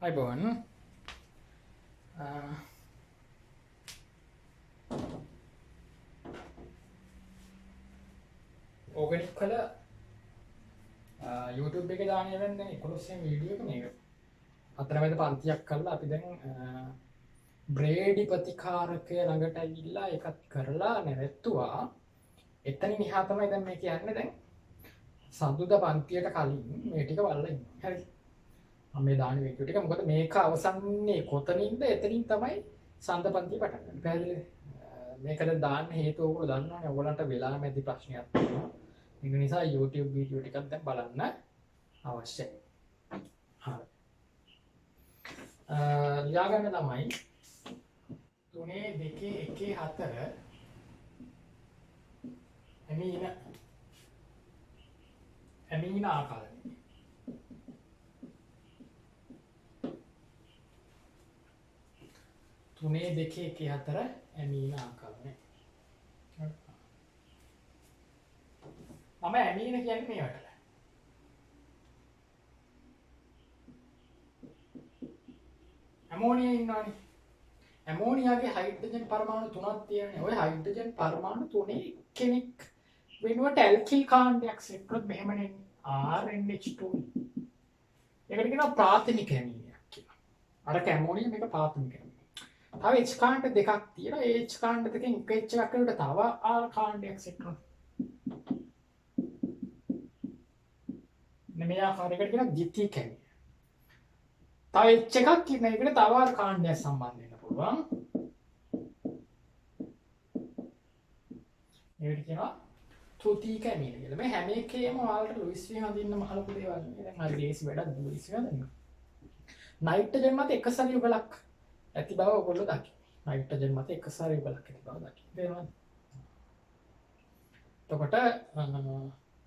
අයිබෝන් ඕගනික් කළ YouTube එක දානය වෙන්න 11 වීඩියෝ එක මේක අතරමැද පන්තියක් කළා අපි දැන් බ්‍රේඩි ප්‍රතිකාරකය ළඟට ඇවිල්ලා එකත් කරලා නැවැත්තුවා එතනින් එහා තමයි දැන් මේ කියන්නේ දැන් සඳුදා පන්තියට කලින් මේ ටික බලලා ඉන්න හරි මම මේ දාන වීඩියෝ ටික මොකද මේක අවසන්නේ කොතනින්ද එතනින් තමයි සඳ පන්තිය පටන් ගන්න පැහැදිලිද මේකට දාන්න හේතුව ඔයගොල්ලෝ දන්නවනේ ඔයගොල්ලන්ට වෙලා මැදි ප්‍රශ්නයක් තියෙනවා ඒක නිසා YouTube වීඩියෝ ටිකක් දැන් බලන්න අවශ්‍යයි හරි ලියාගන්න තමයි 3 2 1 4 ඇමීන ආකාරය 3 2 1 4 ඇමීන ආකාරය මම ඇමීන කියන්නේ මේවට ඇමෝනියා ඉන්නවනේ ඇමෝනියාගේ හයිඩ්‍රජන් පරමාණු 3ක් තියෙනනේ ඔය හයිඩ්‍රජන් පරමාණු 3 කෙනෙක් වෙනුවට ඇල්කිල් කාණ්ඩයක් සෙට් කරොත් මෙහෙමනේ RNH2 ඒකට කියනවා ප්‍රාථමික ඇමීනයක් කියලා අර ඇමෝනියා මේක ප්‍රාථමික ඇමීන තව H කාණ්ඩ දෙකක් තියෙනවා ඒ H කාණ්ඩ දෙකෙන් එක H එකක් වලට තව R කාණ්ඩයක් සෙට් කරනවා මේ ආකාරයකට කියන ද්විතීයික ඇමීන තව H එකක් ඉන්න එකට තව R කාණ්ඩයක් සම්බන්ධ වෙන්න පුළුවන් ඒකට කියනවා තෘතීයික ඇමීන කියලා. මේ හැම එකේම ඔයාලට ලුයිස් වී හඳින්න මහලු දේවල් නේ. දැන් හරි ලේසි වැඩක් ලුයිස් වී හඳින්න. නයිට්‍රජන් මත එක සැරේ යුගලක් ඇති බව ඔයගොල්ලෝ දකි. නයිට්‍රජන් මත එක සැරේ යුගලක් ඇති බව දකි. තේරෙනවද? එතකොට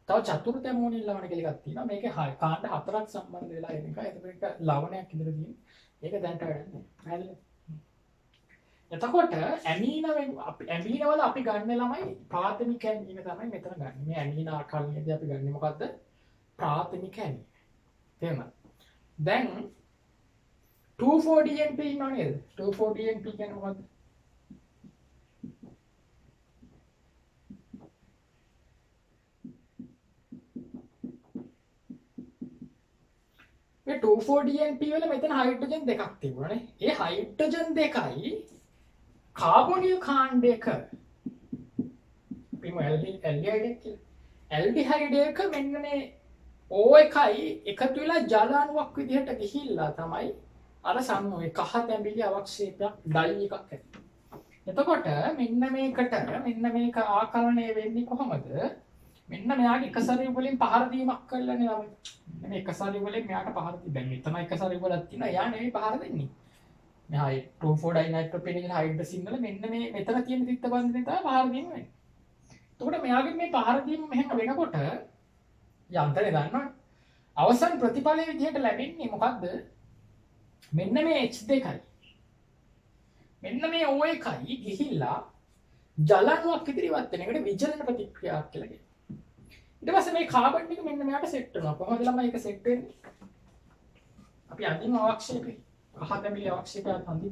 තව චතුර්ථ ඇමෝනියම් ලවණ කියලා එකක් තියෙනවා. මේකේ කාණ්ඩ හතරක් සම්බන්ධ වෙලා ඉන්න එක. ඒක ලවණයක් ඉදලා තියෙන්නේ. ඒක දැනට වැඩක් නෑ. එතකොට ඇමීන වල අපි ගන්න ළමයි ප්‍රාථමික ඇමීන තමයි මෙතන ගන්න. මේ ඇමීන ආකල්පයේදී අපි ගන්නේ මොකද්ද? ප්‍රාථමික ඇමීන. තේරුණාද? දැන් 2,4-DNP ඉන්නව නේද? 2,4-DNP කියන්නේ මොකද්ද? මේ 2,4-DNP වල මෙතන හයිඩ්‍රජන් දෙකක් තිබුණානේ. ඒ හයිඩ්‍රජන් දෙකයි කාබොනිල් කාණ්ඩයක පිම ඇල්ඩිහයිඩ් කියලා ඇල්ඩිහයිඩ් මෙන්න මේ O එකයි එකතු වෙලා ජල අණුවක් විදිහට ගිහිල්ලා තමයි අර සම්මුවේ කහ තැඹිලි අවක්ෂේපයක් ඩයි එකක් ඇති. එතකොට මෙන්න මේක ආකලනය වෙන්නේ කොහොමද? මෙන්න මෙයාගේ එක සැරේ වලින් පහර දීමක් කළානේ ළමයි. මේ එක සැරේ වලින් මෙයාට පහර දී දැන් මෙතන එක සැරේ වලක් තියෙනවා. එයා නෙවෙයි පහර දෙන්නේ. මේ 2,4-ඩයිනයිට්‍රෝපෙනිල් හයිඩ්‍රසින් වල මෙන්න මේ මෙතන තියෙන තිත්ත බන්ධනේ තමයි පහර දීම වෙන්නේ. එතකොට මෙයාගේ මේ පහර දීම මෙහෙම වෙනකොට යන්ත්‍රය දන්නවනේ. අවසන් ප්‍රතිඵලයේ විදිහට ලැබෙන්නේ මොකද්ද? මෙන්න මේ H2යි. මෙන්න මේ O එකයි ගිහිල්ලා ජල අණුවක් ඉදිරි ඉවත් වෙන එකට විචලන ප්‍රතික්‍රියාවක් කියලා කියනවා. ඊට පස්සේ මේ කාබන් ටික මෙන්න මෙයාට සෙට් වෙනවා. කොහොමද ළමයි ඒක සෙට් වෙන්නේ? අපි අඳින අවක්ෂේපේ අහතැමිලි අවක්ෂේපයක් හඳි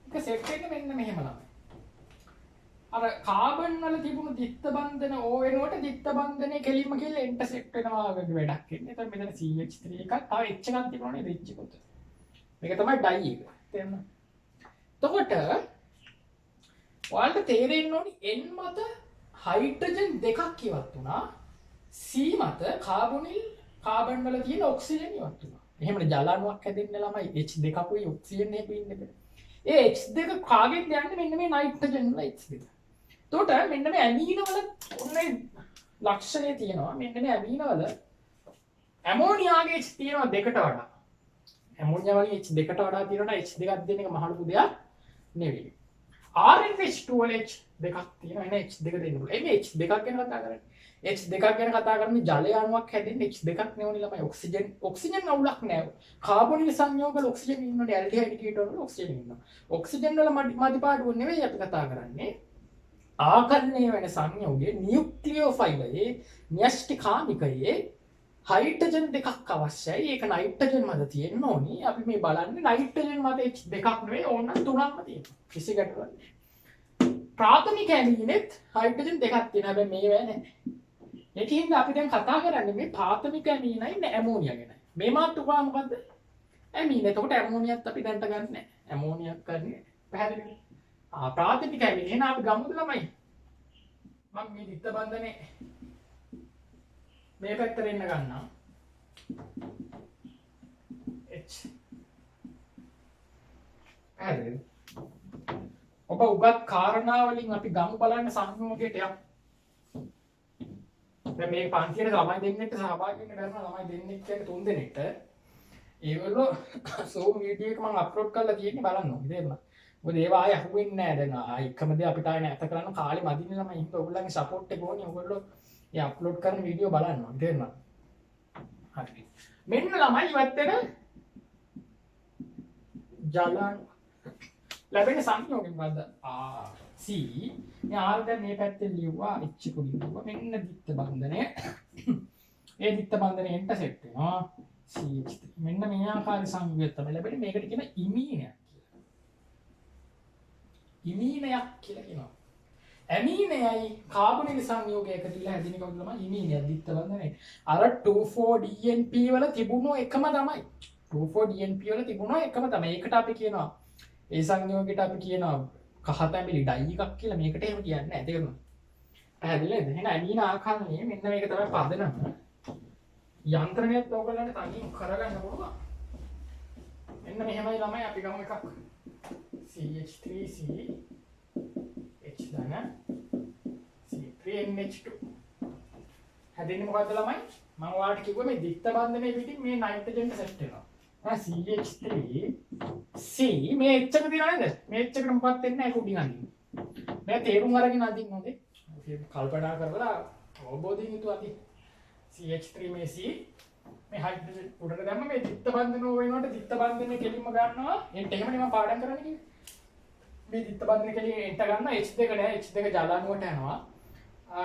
ඒක සෙට් වෙන්නේ මෙන්න මෙහෙම ළමයි. අර කාබන් වල තිබුණු දිත්ත බන්ධන O වෙනකොට දිත්ත බන්ධනේ කෙලින්ම කියලා එන්ට සෙට් වෙනවා වගේ වැඩක් ඉන්නේ. එතකොට මෙතන CH3 එකක් තව H එකක් තිබුණානේ H එකත්. මේක තමයි ඩයි එක. තේරුණා? එතකොට ඔයාලට තේරෙන්න ඕනි N මත හයිඩ්‍රජන් දෙකක් ඉවත් වුණා. C මත කාබන් වල තියෙන ඔක්සිජන් ඉවත් වුණා. එහෙමනේ ජල අණුවක් හැදෙන්න ළමයි H2කුයි ඔක්සිජන් එකකුයි ඉන්නේ. ඒ H2 කාගෙන්ද යන්නේ මෙන්න මේ නයිට්‍රජන් වල H2. එතකොට මෙන්න මේ ඇමීන වල ඔන්නේ ලක්ෂණය තියෙනවා. මෙන්න මේ ඇමීන වල ඇමෝනියාගේ H තියෙනවා දෙකට වඩා. ඇමෝනියා වගේ H දෙකට වඩා තියෙනවා H දෙකක් දෙන එක මහලු දෙයක් නෙවෙයි. RNH2 වල H දෙකක් තියෙනවා එන H දෙක දෙන්න පුළුවන්. මේ H දෙකක් ගැන කතා කරන්නේ. H දෙකක් ගැන කතා කරන්නේ ජලය අණුවක් හැදෙන්නේ H දෙකක් නෙවෙයි ළමයි ඔක්සිජන් අවුලක් නෑ. කාබොනිල් සංයෝග වල ඔක්සිජන් ඉන්නෝනේ ඇල්ඩිහයිඩ් කීටෝන වල ඔක්සිජන් ඉන්නවා. ඔක්සිජන් වල මදි පාඩුව නෙවෙයි අපි කතා කරන්නේ. ආකරණය වෙන සංයෝගයේ නියුක්ලියෝෆයිලයේ න්‍යෂ්ටිකානිකයේ හයිඩ්‍රජන් දෙකක් අවශ්‍යයි. ඒක නයිට්‍රජන් මත තියෙන්න ඕනි. අපි මේ බලන්නේ නයිට්‍රජන් මත H දෙකක් නෙවෙයි ඕනනම් තුනක්ම තියෙනවා. කිසි ගැටලුවක් නැහැ. ප්‍රාථමික ඇමීනෙත් හයිඩ්‍රජන් දෙකක් තියෙනවා. හැබැයි මේවා නැහැ. ඒකින්ද අපි දැන් කතා කරන්නේ මේ ප්‍රාථමික ඇමීනයි ඇමෝනියා ගැන. මේ මාතෘකාව මොකද්ද? ඇමීන. එතකොට ඇමෝනියත් අපි දැන්ට ගන්න නැහැ. ඇමෝනියක් ගන්නේ පැහැදිලිද? ප්‍රාථමික ඇමීන. එහෙනම් අපි ගමුද ළමයි? මම මේ දිත්ත බන්ධනේ මේ පැත්තට එන්න ගන්නවා. H. පැහැදිලිද? ඔබ උගත් කාරණා වලින් අපි ගමු බලන්න සංයෝගයට යමු. දැන් මේ පන්තියේ ළමයි දෙන්නෙක්ට සහභාගී වෙන්න ගන්නවා. ළමයි දෙන්නෙක් කියන්නේ 3 දෙනෙක්ට. ඒගොල්ලෝ සෝම් වීඩියෝ එක මම අප්ලෝඩ් කරලා තියෙන්නේ බලන්න ඕනේ. තේරුණා? මොකද ඒවා ආයෙ අහුවෙන්නේ නැහැ. දැන් ආයෙ එකම දේ අපිට ආයෙ නැත කරන්න කාලෙ මදින්නේ ළමයි. හින්දා ඔයගොල්ලන්ගේ සපෝට් එක ඕනේ. ඔයගොල්ලෝ මේ අප්ලෝඩ් කරන වීඩියෝ බලන්න ඕනේ. තේරුණා? හරි. මෙන්න ළමයි ඉවත්තර ජලන ලැබෙන සංයෝගය මොකද්ද? C. මේ R දැන් මේ පැත්තෙන් ලියුවා H කුඩි ලියුවා. මෙන්න දිත්ත බන්ධනය. ඒ දිත්ත බන්ධනය ඉන්ටර්සෙක්ට් වෙනවා. CH3. මෙන්න මේ ආකාරي සංයෝගයක් තමයි ලැබෙන්නේ. මේකට කියන ඉමීනයක් කියලා. ඉමීනයක් කියලා කියනවා. ඇමීනයයි කාබනික සංයෝගය එකතු වෙලා හැදෙන එක තමයි ඉමීනයක් දිත්ත බන්ධනය. අර 24DNP වල තිබුණු එකම තමයි. 24DNP වල තිබුණා එකම තමයි. ඒකට අපි කියනවා ඒ සංයෝගයට අපි කියනවා කහතැඹිලි ඩයි එකක් කියලා. මේකට එහෙම කියන්නේ නැහැ. තේරුණාද? පැහැදිලිද? එහෙනම් ඇමීන ආකාරයේ මෙන්න මේක තමයි පදනම. යන්ත්‍රණයත් ඔයගොල්ලන්ට තනියෙන් කරගන්න පුළුවන්. මෙන්න මෙහෙමයි ළමයි අපි ගමු එකක්. CH3C H ධන C3NH2 හැදෙන්නේ මොකද්ද ළමයි? මම ඔයාලට කිව්වා මේ දිත්ත බන්ධනයේ පිටින් මේ නයිට්‍රජන් සෙට් වෙනවා. CH3C මේ H එක තියෙනවා නේද? මේ H එකට මොකක්ද වෙන්නේ නැහැ කුඩින් අඳින්න. මේ තේරුම් අරගෙන අඳින්න ඕනේ. කල්පනා කරලා අවබෝධයෙන් යුතුව අඳින්න. CH3 මේ C මේ හයිඩ්‍රජන් උඩට දැම්ම මේ දිත්ත බන්ධන වෙනකොට දිත්ත බන්ධනේ කෙලින්ම ගන්නවා. එන්ට එහෙමනේ මම පාඩම් කරන්න කිව්වේ. මේ දිත්ත බන්ධනේ කෙලින් එන්ට ගන්න H2 නෑ H2 ජලානුවට යනවා.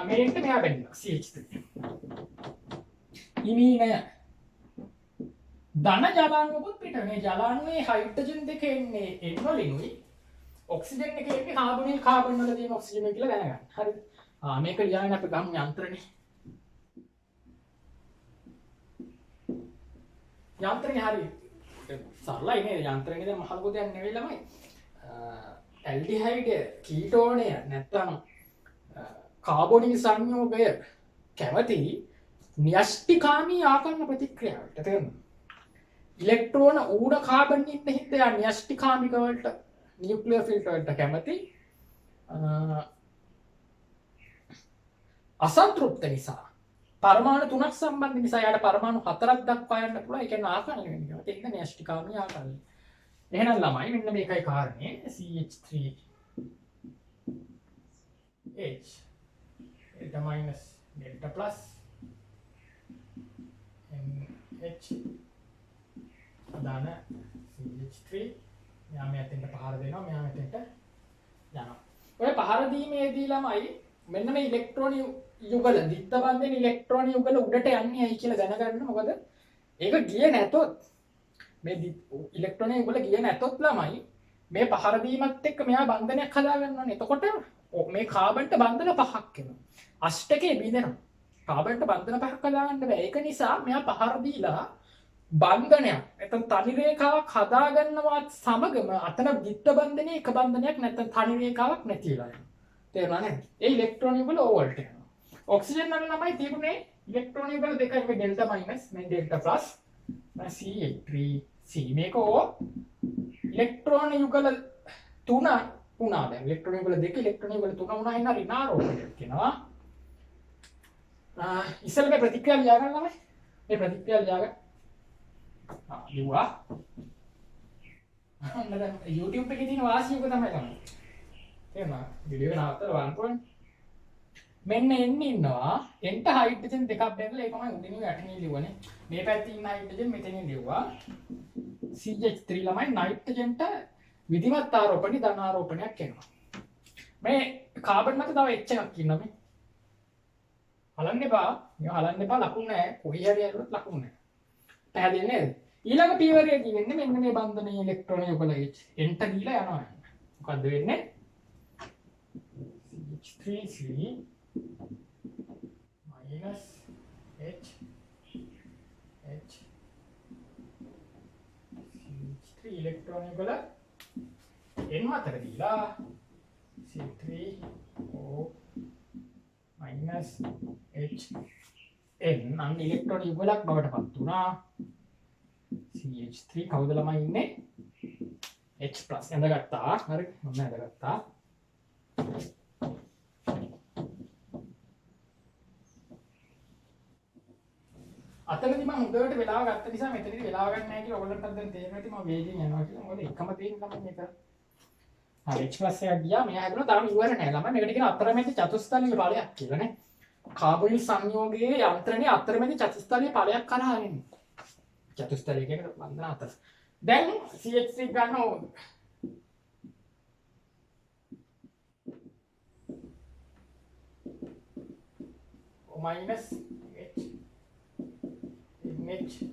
මේ එන්ට මෙහා බැඳිනවා CH3. ඉමීනය ධන ජලාණුවකුත් පිට මේ ජලාණුවේ හයිඩ්‍රජන් දෙක එන්නේ N වලිනුයි ඔක්සිජන් එක එන්නේ කාබනිල් කාබන් වල තියෙන ඔක්සිජන් කියලා දැනගන්න. හරිද? මේක ලියන්න අපි ගමු යන්ත්‍රනේ. යන්ත්‍රනේ හරි සරලයි නේද? යන්ත්‍රනේ දැන් මහ ලොකු දෙයක් නෙවෙයි ළමයි. ඇල්ඩිහයිඩ් කීටෝනය නැත්නම් කාබොනිල් සංයෝගය කැමති න්‍යෂ්ටිකාමී ආකරණ ප්‍රතික්‍රියාවට තේරෙනවද? ඉලෙක්ට්‍රෝන ඌඩ කාබන් ඉන්න හින්දා න්‍යෂ්ටිකාමික වලට නියුක්ලියර් ෆිල්ටර් වලට කැමති අසන්තෘප්ත නිසා පරමාණු 3ක් සම්බන්ධ නිසා යාට පරමාණු 4ක් දක්වා යන්න පුළුවන්. ඒ කියන්නේ ආකරණය වෙනවා. ඒක න්‍යෂ්ටිකාමී ආකරණය. එහෙනම් ළමයි මෙන්න මේකයි කාරණේ. CH3H delta minus delta plus NH අදාන CH3 මෙයා මෙතෙන්ට පහර දෙනවා. මෙයා මෙතෙන්ට යනවා. ඔය පහර දීමේදී ළමයි මෙන්න මේ ඉලෙක්ට්‍රෝන යුගල දිත්ත බන්ධන ඉලෙක්ට්‍රෝන යුගල උඩට යන්නේ ඇයි කියලා දැනගන්න. මොකද ඒක ගියේ නැතොත් මේ ඉලෙක්ට්‍රෝන යුගල ගියේ නැතොත් ළමයි මේ පහර දීමත් එක්ක මෙයා බන්ධනයක් හදා ගන්නවානේ. එතකොට මේ කාබන්ට බන්ධන පහක් එනවා. අෂ්ටකේ බිඳෙනවා. කාබන්ට බන්ධන පහක් හදා ගන්න බෑ. ඒක නිසා මෙයා පහර දීලා බන්ධනයක් නැත්නම් තනි රේඛාවක් හදා ගන්නවත් සමගම අතන දිත්ත බන්ධනයේ එක බන්ධනයක් නැත්නම් තනි රේඛාවක් නැති වෙලා යනවා. තේරුණා නේද? ඒ ඉලෙක්ට්‍රෝන යුගල ඕවල්ට යනවා. ඔක්සිජන් වල ළමයි තිබුණේ ඉලෙක්ට්‍රෝන යුගල දෙකයි. මේ ඩෙල්ටා මයිනස් මේ ඩෙල්ටා ප්ලස් CH3C මේක ඕ ඉලෙක්ට්‍රෝන යුගල 3 වුණා. දැන් ඉලෙක්ට්‍රෝන යුගල 2 ඉලෙක්ට්‍රෝන යුගල 3 වුණා. එන්න ඍණාරෝපණයක් කියනවා. ඉස්සෙල්ලා මේ ප්‍රතික්‍රියා ලියා ගන්න ළමයි. මේ ප්‍රතික්‍රියා ලියා ගන්න. ලියුවා. දැන් YouTube එකේ තියෙන වාසියක තමයි ගන්න. තේරුණා? වීඩියෝ එක නවත්තලා 1 point මෙන්න එන්නේ ඉන්නවා. එන්ට හයිඩ්‍රජන් දෙකක් බැඳලා ඒකමයි උඩින් යටින් ලියුවනේ. මේ පැත්තේ ඉන්න හයිඩ්‍රජන් මෙතනින් ලියුවා. CH3 ළමයි නයිට්‍රජන්ට විධිමත් ආරෝපණي ධන ආරෝපණයක් එනවා. මේ කාබන් මත තව H එකක් ඉන්නවා මේ. හලන්න එපා. මේ හලන්න එපා ලකුණු නැහැ. කොහේ හරි ඇරුවොත් ලකුණු නැහැ. පැහැදිලි නේද? ඊළඟ පීවරයේදී වෙන්නේ මෙන්න මේ බන්ධනීය ඉලෙක්ට්‍රෝන යුගල H එන්ට ගිහලා යනවා. මොකද්ද වෙන්නේ? CH3C minus H CH3 ඉලෙක්ට්‍රෝන යුගල N4 දීලා C3O minus H N අන්න ඉලෙක්ට්‍රෝන යුගලක් බවට පත් වුණා. CH3 කවුද ළමයි ඉන්නේ? H+ ඇඳගත්තා. හරි. මොන ඇඳගත්තා? අතනදී මම හොඳට වෙලාව ගත්ත නිසා මෙතනදී වෙලාව ගන්න නැහැ කියලා ඔයගොල්ලන්ට දැන් තේරෙනවා ඉතින් මම වේගෙන් යනවා කියලා. මොකද එකම දේ තමයි මේක. හරි H+ එකක් ගියා. මෙයා හැදුණා තාම ඉවර නැහැ ළමයි. මේකට කියන අතරමැදි චතුස්තරීය ඵලයක් කියලා නේ. කාබොනිල් සංයෝගයේ යන්ත්‍රණයේ අතරමැදි චතුස්තරීය ඵලයක් කරා හරින්නේ. චතුස්තරීය කියන්නේ බන්ධන අතර. දැන් CH3 ගන්න ඕන. O- H NH3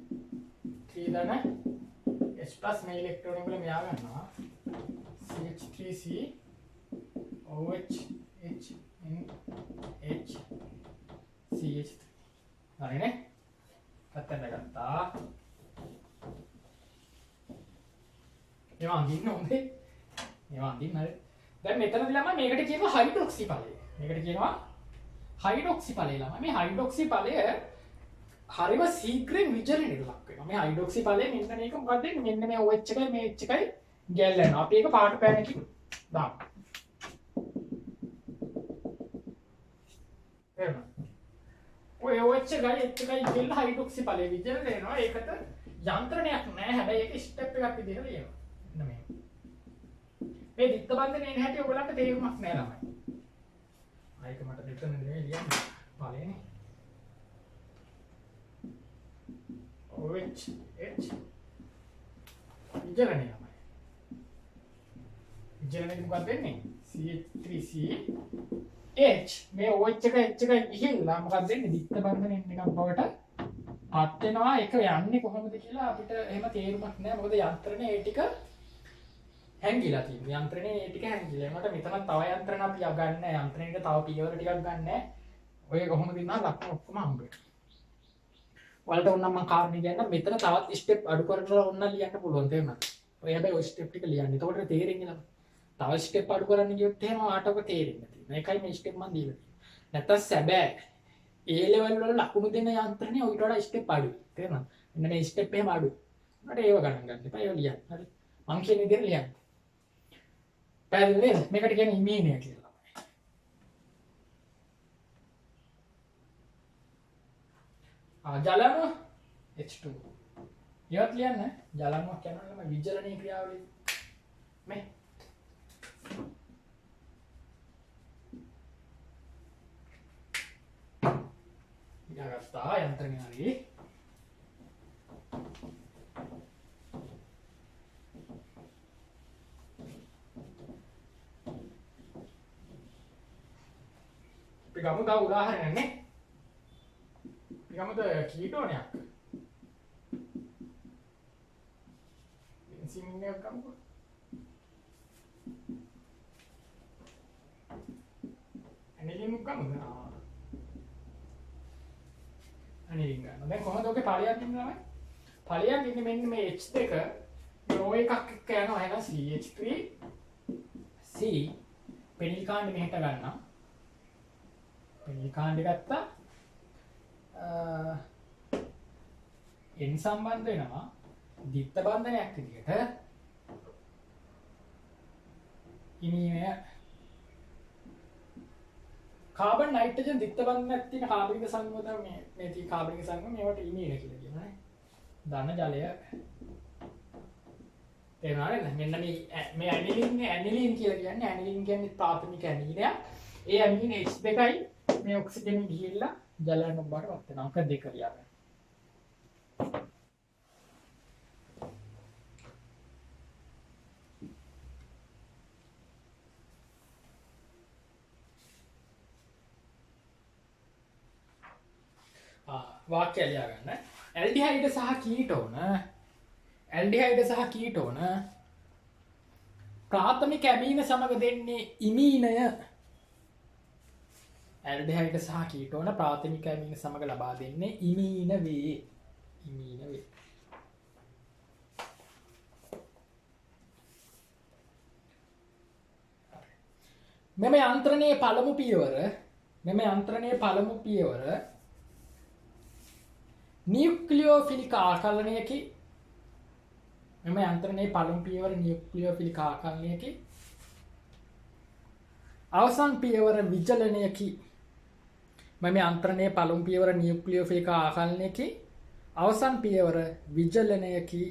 දන H+ මේ ඉලෙක්ට්‍රෝන වල මෙයා ගන්නවා CH3C OH H NH CH3 හරිනේ පැත්තට ගත්තා ඒවා අඳින්න හොඳේ ඒවා අඳින්න හරි දැන් මෙතනදී ළමයි මේකට කියනවා හයිඩ්‍රොක්සි ඵලය මේකට කියනවා හයිඩ්‍රොක්සි ඵලය ළමයි මේ හයිඩ්‍රොක්සි ඵලය හරිම ශීඝ්‍රයෙන් විචලනයට ලක් වෙනවා මේ හයිඩ්‍රොක්සි ඵලය මෙන්න මේක මොකක්ද මෙන්න මේ OH එකයි මේ H එකයි ගැල්ලෙනවා අපි ඒක පාට පෑනකින් දාමු එහෙනම් ඔය OH එකයි H එකයි ගැල්ල හයිඩ්‍රොක්සි ඵලය විචලනය වෙනවා ඒකට යන්ත්‍රණයක් නැහැ හැබැයි ඒක ස්ටෙප් එකක් විදිහට ලියනවා මෙන්න මේ දිත්ත බන්ධනේ නැහැටි ඔයගලන්ට තේරුමක් නැහැ ළමයි ආයක මට දෙතන නෙවෙයි ලියන්නේ ඵලයනේ OH H විචලනය ළමයි විචලනය මොකක්ද වෙන්නේ CH3C H මේ OH එක H එක ගිහිල්ලා මොකක්ද වෙන්නේ දිත්ත බන්ධනේ එකක් බවට පත් වෙනවා ඒක යන්නේ කොහොමද කියලා අපිට එහෙම තේරුමක් නැහැ මොකද යන්ත්‍රණේ ඒ ටික හැංගිලා තියෙනවා යන්ත්‍රණේ ඒ ටික හැංගිලා ඒකට මෙතන තව යන්ත්‍රණ අපි ගන්න යන්ත්‍රණේට තව පියවර ටිකක් ගන්න ඔය කොහොමද ඉන්නා ලක්ෂණ ඔක්කොම හම්බ වෙනවා ඔයාලට ඕනම් මම කාරණේ කියන්න මෙතන තවත් ස්ටෙප් අඩු කරලා ඕන්න ලියන්න පුළුවන් තේරුණාද ඔය හැබැයි ඔය ස්ටෙප් ටික ලියන්න එතකොට තේරෙන්නේ නැහැ තව ස්ටෙප් අඩු කරන්න ගියොත් එහෙම ආට ඔක තේරෙන්නේ නැහැ මේකයි මේ ස්ටෙප් මම දීලා තියෙන්නේ නැත්තම් සැබෑ A level වල ලකුණු දෙන යන්ත්‍රණය ඊට වඩා ස්ටෙප් අඩුයි. තේරෙනවද? මෙන්න මේ ස්ටෙප් එහෙම අඩුයි. මට ඒව ගණන් ගන්න එපා. ඒව ලියන්න. හරි. මං කියන විදිහට ලියන්න. පැහැදිලි නේද? මේකට කියන්නේ ඉමීනිය කියලා. ජලන H2. ඒවත් ලියන්න. ජලනුවක් කියනවනම් විජලනීය ක්‍රියාවලිය. මේ ගත්තා යන්ත්‍රණය හරි අපි ගමු තව උදාහරණයක් නේ අපි ගමුද කීටෝනයක් බෙන්සීන් එකක් ගමුකෝ ඇනිලින් ගමුද අනිලින් ගන්න. දැන් කොහොමද ඔගේ ඵලයක් ඉන්නේ ළමයි? ඵලයක් ඉන්නේ මෙන්න මේ H2 මේ O එකක් එක්ක යනවා එහෙනම් CH3C පෙනිල් කාණ්ඩ මෙහෙට ගන්නවා. පෙනිල් කාණ්ඩ ගත්තා. N සම්බන්ධ වෙනවා දිත්ත බන්ධනයක් විදිහට. ඉනිමය කාබන් නයිට්‍රජන් දිත්ත බන්ධනයක් තියෙන කාබනික සංයෝග මේ තියෙන කාබනික සංයෝග මේවට ඉමීන කියලා කියනවා නේ. ධන ජලය තේරුණාද? මෙන්න මේ ඇනිලින් කියලා කියන්නේ ඇනිලින් කියන්නේ ප්‍රාථමික ඇනිලයක්. ඒ ඇනිලින් H2යි මේ ඔක්සිජන් ගිහිල්ලා ජලයන් බවට පත් වෙනවා. අංක 2 ලියන්න. වාක්‍යය ලියා ගන්න. ඇල්ඩිහයිඩ් සහ කීටෝන ඇල්ඩිහයිඩ් සහ කීටෝන ප්‍රාථමික ඇමීන සමග දෙන්නේ ඉමීනය. ඇල්ඩිහයිඩ් සහ කීටෝන ප්‍රාථමික ඇමීන සමග ලබා දෙන්නේ ඉමීන වේ. ඉමීන වේ. මෙම යන්ත්‍රණයේ පළමු පියවර නියුක්ලියෝෆිලික ආකලනයකි. මෙම යන්ත්‍රණයේ පළමු පියවර නියුක්ලියෝෆිලික ආකලනයකි. අවසන් පියවර විචලනයකි. මෙම යන්ත්‍රණයේ පළමු පියවර නියුක්ලියෝෆිලික ආකලනයකි. අවසන් පියවර විචලනයකි.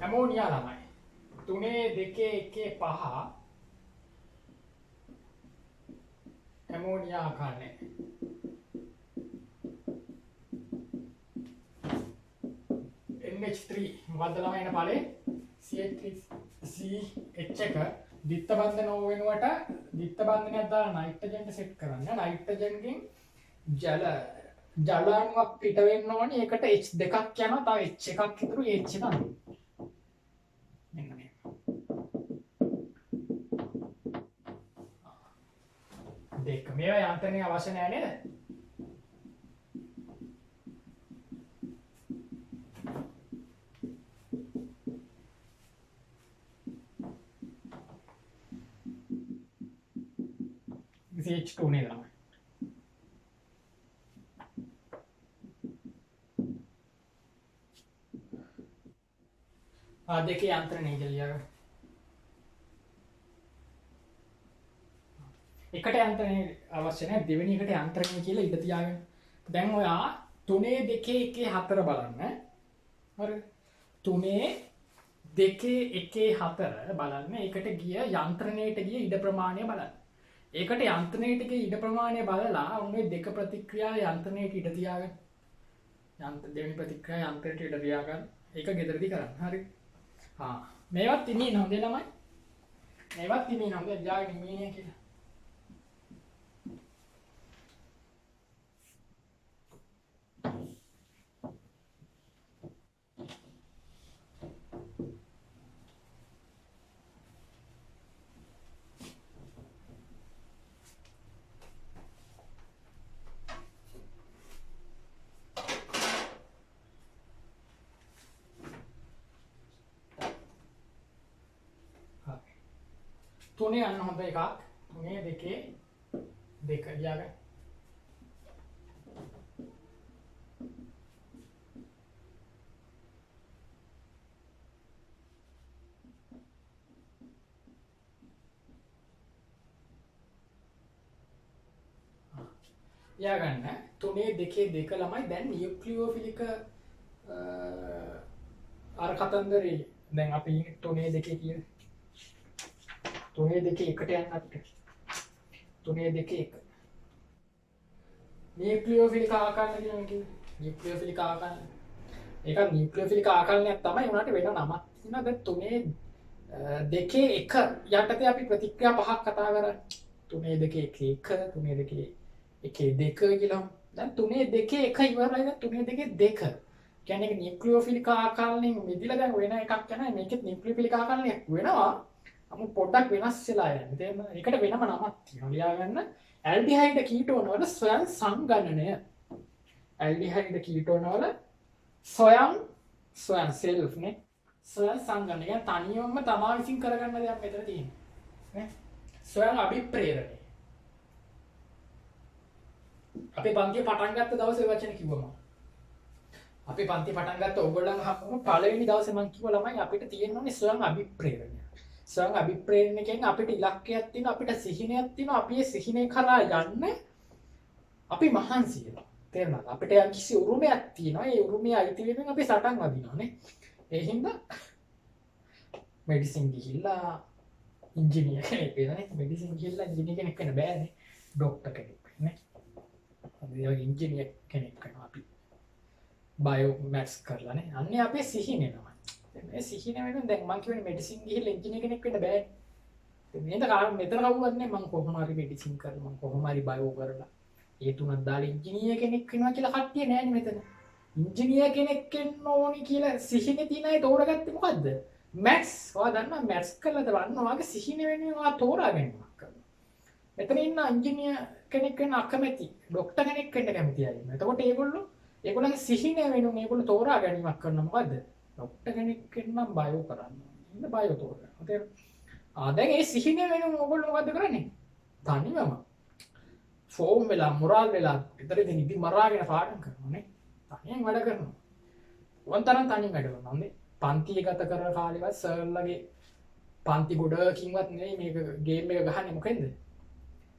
ඇමෝනියා ළමයි 3.2.1.5 ඇමෝනියා ආකරණය NH3 මොකද්ද ළමයි එන ඵලේ CH1 දිත්ත බන්ධන ඕ වෙනුවට දිත්ත බන්ධනයක් දාලා නයිට්‍රජන්ට සෙට් කරන්න. නයිට්‍රජන්ගෙන් ජල අණුවක් පිට වෙන්න ඕනේ. ඒකට H2ක් යනවා. තව H එකක් ඉතුරු H එක අණු. මෙන්න මේ. දෙක මේවා යන්ත්‍රණේ අවශ්‍ය නැහැ නේද? CH2 නේද ළමයි? දෙකේ යන්ත්‍රණය කියලා එකට යන්ත්‍රණය අවශ්‍ය නැහැ. දෙවෙනි එකට යන්ත්‍රණය කියලා ඉඳ තියාගන්න. දැන් ඔයා 3.2.1.4 බලන්න. හරිද? 3.2.1.4 බලන්න. ඒකට ගිය යන්ත්‍රණයට ගිය ඉඩ ප්‍රමාණය බලන්න. ඒකට යන්ත්‍රණයට ගිය ඉඩ ප්‍රමාණය බලලා ඔන්නේ දෙක ප්‍රතික්‍රියා යන්ත්‍රණයට ඉඩ තියාගන්න. දෙවෙනි ප්‍රතික්‍රියා යන්ත්‍රණයට ඉඩ තියාගන්න. ඒක ගෙදරදී කරන්න. හරි. මේවත් ඉන්නේ නෝද ළමයි? මේවත් ඉන්නේ නෝද? ජාගෙන ඉන්නේ කියලා. තුනේ යන්න හොඳ එකක්. 3.2.2 ලියාගන්න. ලියාගන්න 3.2.2 ළමයි දැන් නියුක්ලියෝෆිලික අර කතන්දරේ දැන් අපි 3.2 කියන 3.2.1ට යන්න අපිට 3.2.1 නියුක්ලියෝෆිලික ආකරණය කියන එක නියුක්ලියෝෆිලික ආකරණය ඒක නියුක්ලියෝෆිලික ආකරණයක් තමයි උනාට වෙන නමක් තියෙනවා. දැන් 3.2.1 යටතේ අපි ප්‍රතික්‍රියා පහක් කතා කරන්නේ. 3.2.1 3.2.1.2 කියලා. දැන් 3.2.1 ඉවරයි. දැන් 3.2.2 කියන්නේ නියුක්ලියෝෆිලික ආකරණයෙන් මිදිලා දැන් වෙන එකක් යනවා. මේකෙත් නියුක්ලියෝෆිලික ආකරණයක් වෙනවා. අමුත් පොඩ්ඩක් වෙනස් වෙලා යනවා. තේරෙනවද? ඒකට වෙනම නමක් තියෙනවා. ලියා ගන්න. ඇල්ඩිහයිඩ් කීටෝන වල ස්වයං සංගණනය. ඇල්ඩිහයිඩ් කීටෝන වල ස්වයං සෙල්ෆ් නේ. ස්වයං සංගණනය. يعني තනියම තමා විසින් කරගන්න දෙයක් මෙතන තියෙනවා. නේ? ස්වයං අභිප්‍රේරණය. අපි පන්තිය පටන් ගත්ත දවසේ වචන කිව්වම. අපි පන්ති පටන් ගත්ත ඕගොල්ලන් හම්බුම පළවෙනි දවසේ මම කිව්වා ළමයි අපිට තියෙන්නේ ස්වයං අභිප්‍රේරණය. ස්වයං අභිප්‍රේරණය කියන්නේ අපිට ඉලක්කයක් තියෙනවා, අපිට සිහිනයක් තියෙනවා, අපි ඒ සිහිනේ කරා යන්න අපි මහන්සි වෙනවා. තේරුණාද? අපිට යම්කිසි උරුමයක් තියෙනවා. ඒ උරුමය අයිති වෙන අපි සටන් වදිනවානේ. ඒ හින්දා මෙඩිසින් ගිහිල්ලා ඉංජිනේර කෙනෙක් වෙනනේ. මෙඩිසින් ගිහිල්ලා ඉංජිනේර කෙනෙක් වෙන්න බෑනේ. ડોක්ටර් කෙනෙක් වෙන්නේ. අපි ඉංජිනේර කෙනෙක් වෙනවා අපි. බයෝ මැත්ස් කරලානේ. අන්නේ අපේ සිහිනේ තමයි. මේ සිහින වෙනුවෙන් දැන් මං කියන්නේ මෙඩිසින් ගිහලා එන්ජිනියර් කෙනෙක් වෙන්න බෑ. මේක කාම මෙතන කවුවත් නෑ මං කොහොම හරි මෙඩිසින් කරලා මං කොහොම හරි බයෝ කරලා ඒ තුනක් දාලා ඉංජිනේර කෙනෙක් වෙනවා කියලා කට්ටිය නෑනේ මෙතන. ඉංජිනේර කෙනෙක් වෙන්න ඕනි කියලා සිහිනේ තියන අය තෝරගත්තේ මොකද්ද? මැත්ස්. ඔයා දන්නවා මැත්ස් කරලා දාන්න ඔයාගේ සිහිනේ වෙනුවෙන් ඔයා තෝරා ගැනීමක් කරනවා. මෙතන ඉන්න ඉංජිනේර කෙනෙක් වෙන්න අකමැති, ડોක්ටර් කෙනෙක් වෙන්න කැමති අය. එතකොට ඒගොල්ලන්ගේ සිහිනේ වෙනුවෙන් ඒගොල්ලෝ තෝරා ගැනීමක් කරනවා මොකද්ද? ડોක්ටර් කෙනෙක් වෙන්න නම් බයෝ කරන්න. ඉන්න බයෝ තෝරගන්න. දැන් ඒ සිහිනය වෙනුවෙන් ඔයගොල්ලෝ මොකද කරන්නේ? තනියම ෆෝම් වෙලා මොරාල් වෙලා විතරේ නිදි මරාගෙන පාඩම් කරනවානේ. තනියෙන් වැඩ කරනවා. වන්තරන් තනියෙන් වැඩ කරනවා. මේ පන්තියේ ගත කරන කාලේවත් සර්ලගේ පන්ති ගොඩකින්වත් නෙවෙයි මේක ගේම් එක ගහන්නේ මොකෙන්ද?